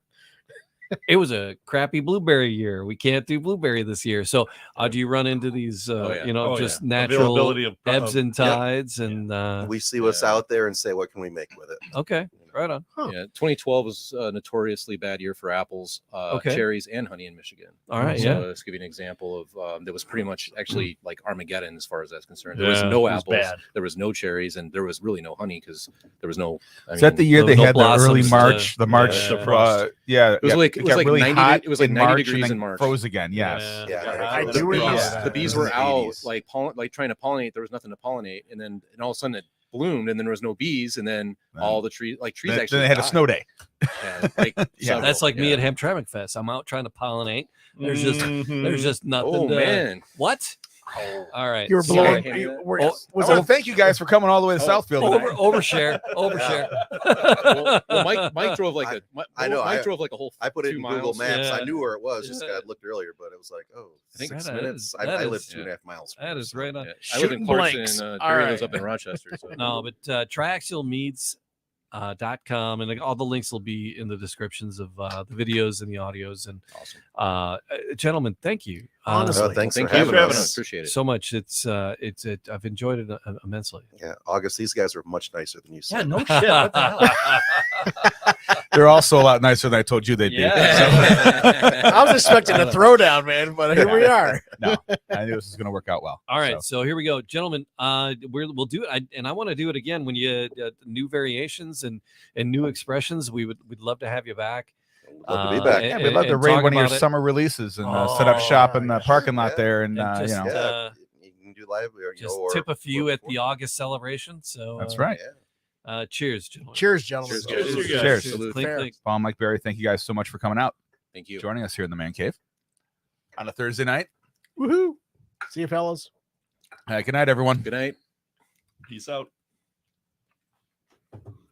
it was a crappy blueberry year. We can't do blueberry this year. So do you run into these, just natural availability of ebbs and tides? And we see what's out there and say, what can we make with it? Okay. Right on. Huh. Yeah, 2012 was a notoriously bad year for apples, cherries, and honey in Michigan. All right, so let's give you an example of that was pretty much actually like Armageddon as far as that's concerned. There was no apples, there was no cherries, and there was really no honey because there was no. Is that the year they had the early March? The March, it was like really 90. Hot it was like 90 degrees in March. Froze again. Yes. The bees were out like trying to pollinate. There was nothing to pollinate, and then all of a sudden it bloomed, and then there was no bees, and then all the trees actually then they had a snow day. That's like me at Hamtramck Fest. I'm out trying to pollinate. There's just nothing. Oh man, what? All right, you were blowing. Thank you guys for coming all the way to Southfield. Overshare. Well, Mike drove like Mike drove like a whole. I put it in Google miles. Maps. I knew where it was. Just got looked earlier, but it was like, I think 6 minutes. I live 2.5 miles. That is right on. I live in Clarkson. Jerry lives up in Rochester. So. No, but triaxialmeads.com, and all the links will be in the descriptions of the videos and the audios. And awesome, gentlemen, thank you. Honestly, thanks for having us. us. Appreciate it so much. I've enjoyed it immensely. Yeah, August. These guys are much nicer than you said. Yeah, no shit. What the hell? They're also a lot nicer than I told you they'd be. I was expecting a throwdown, man, but here we are. No, I knew this was going to work out well. All right, so here we go, gentlemen. We'll do it, and I want to do it again when you new variations and new expressions. We'd love to have you back. Love to be back. Yeah, we'd love to raid one of your summer releases and set up shop in the parking lot there, and you can do live. Just tip a few at the August celebration. So that's right. Cheers, gentlemen. Cheers, gentlemen. Cheers. Paul, Mike, Barry, thank you guys so much for coming out. Thank you. Joining us here in the Man Cave on a Thursday night. Woohoo! See you, fellas. Good night, everyone. Good night. Peace out.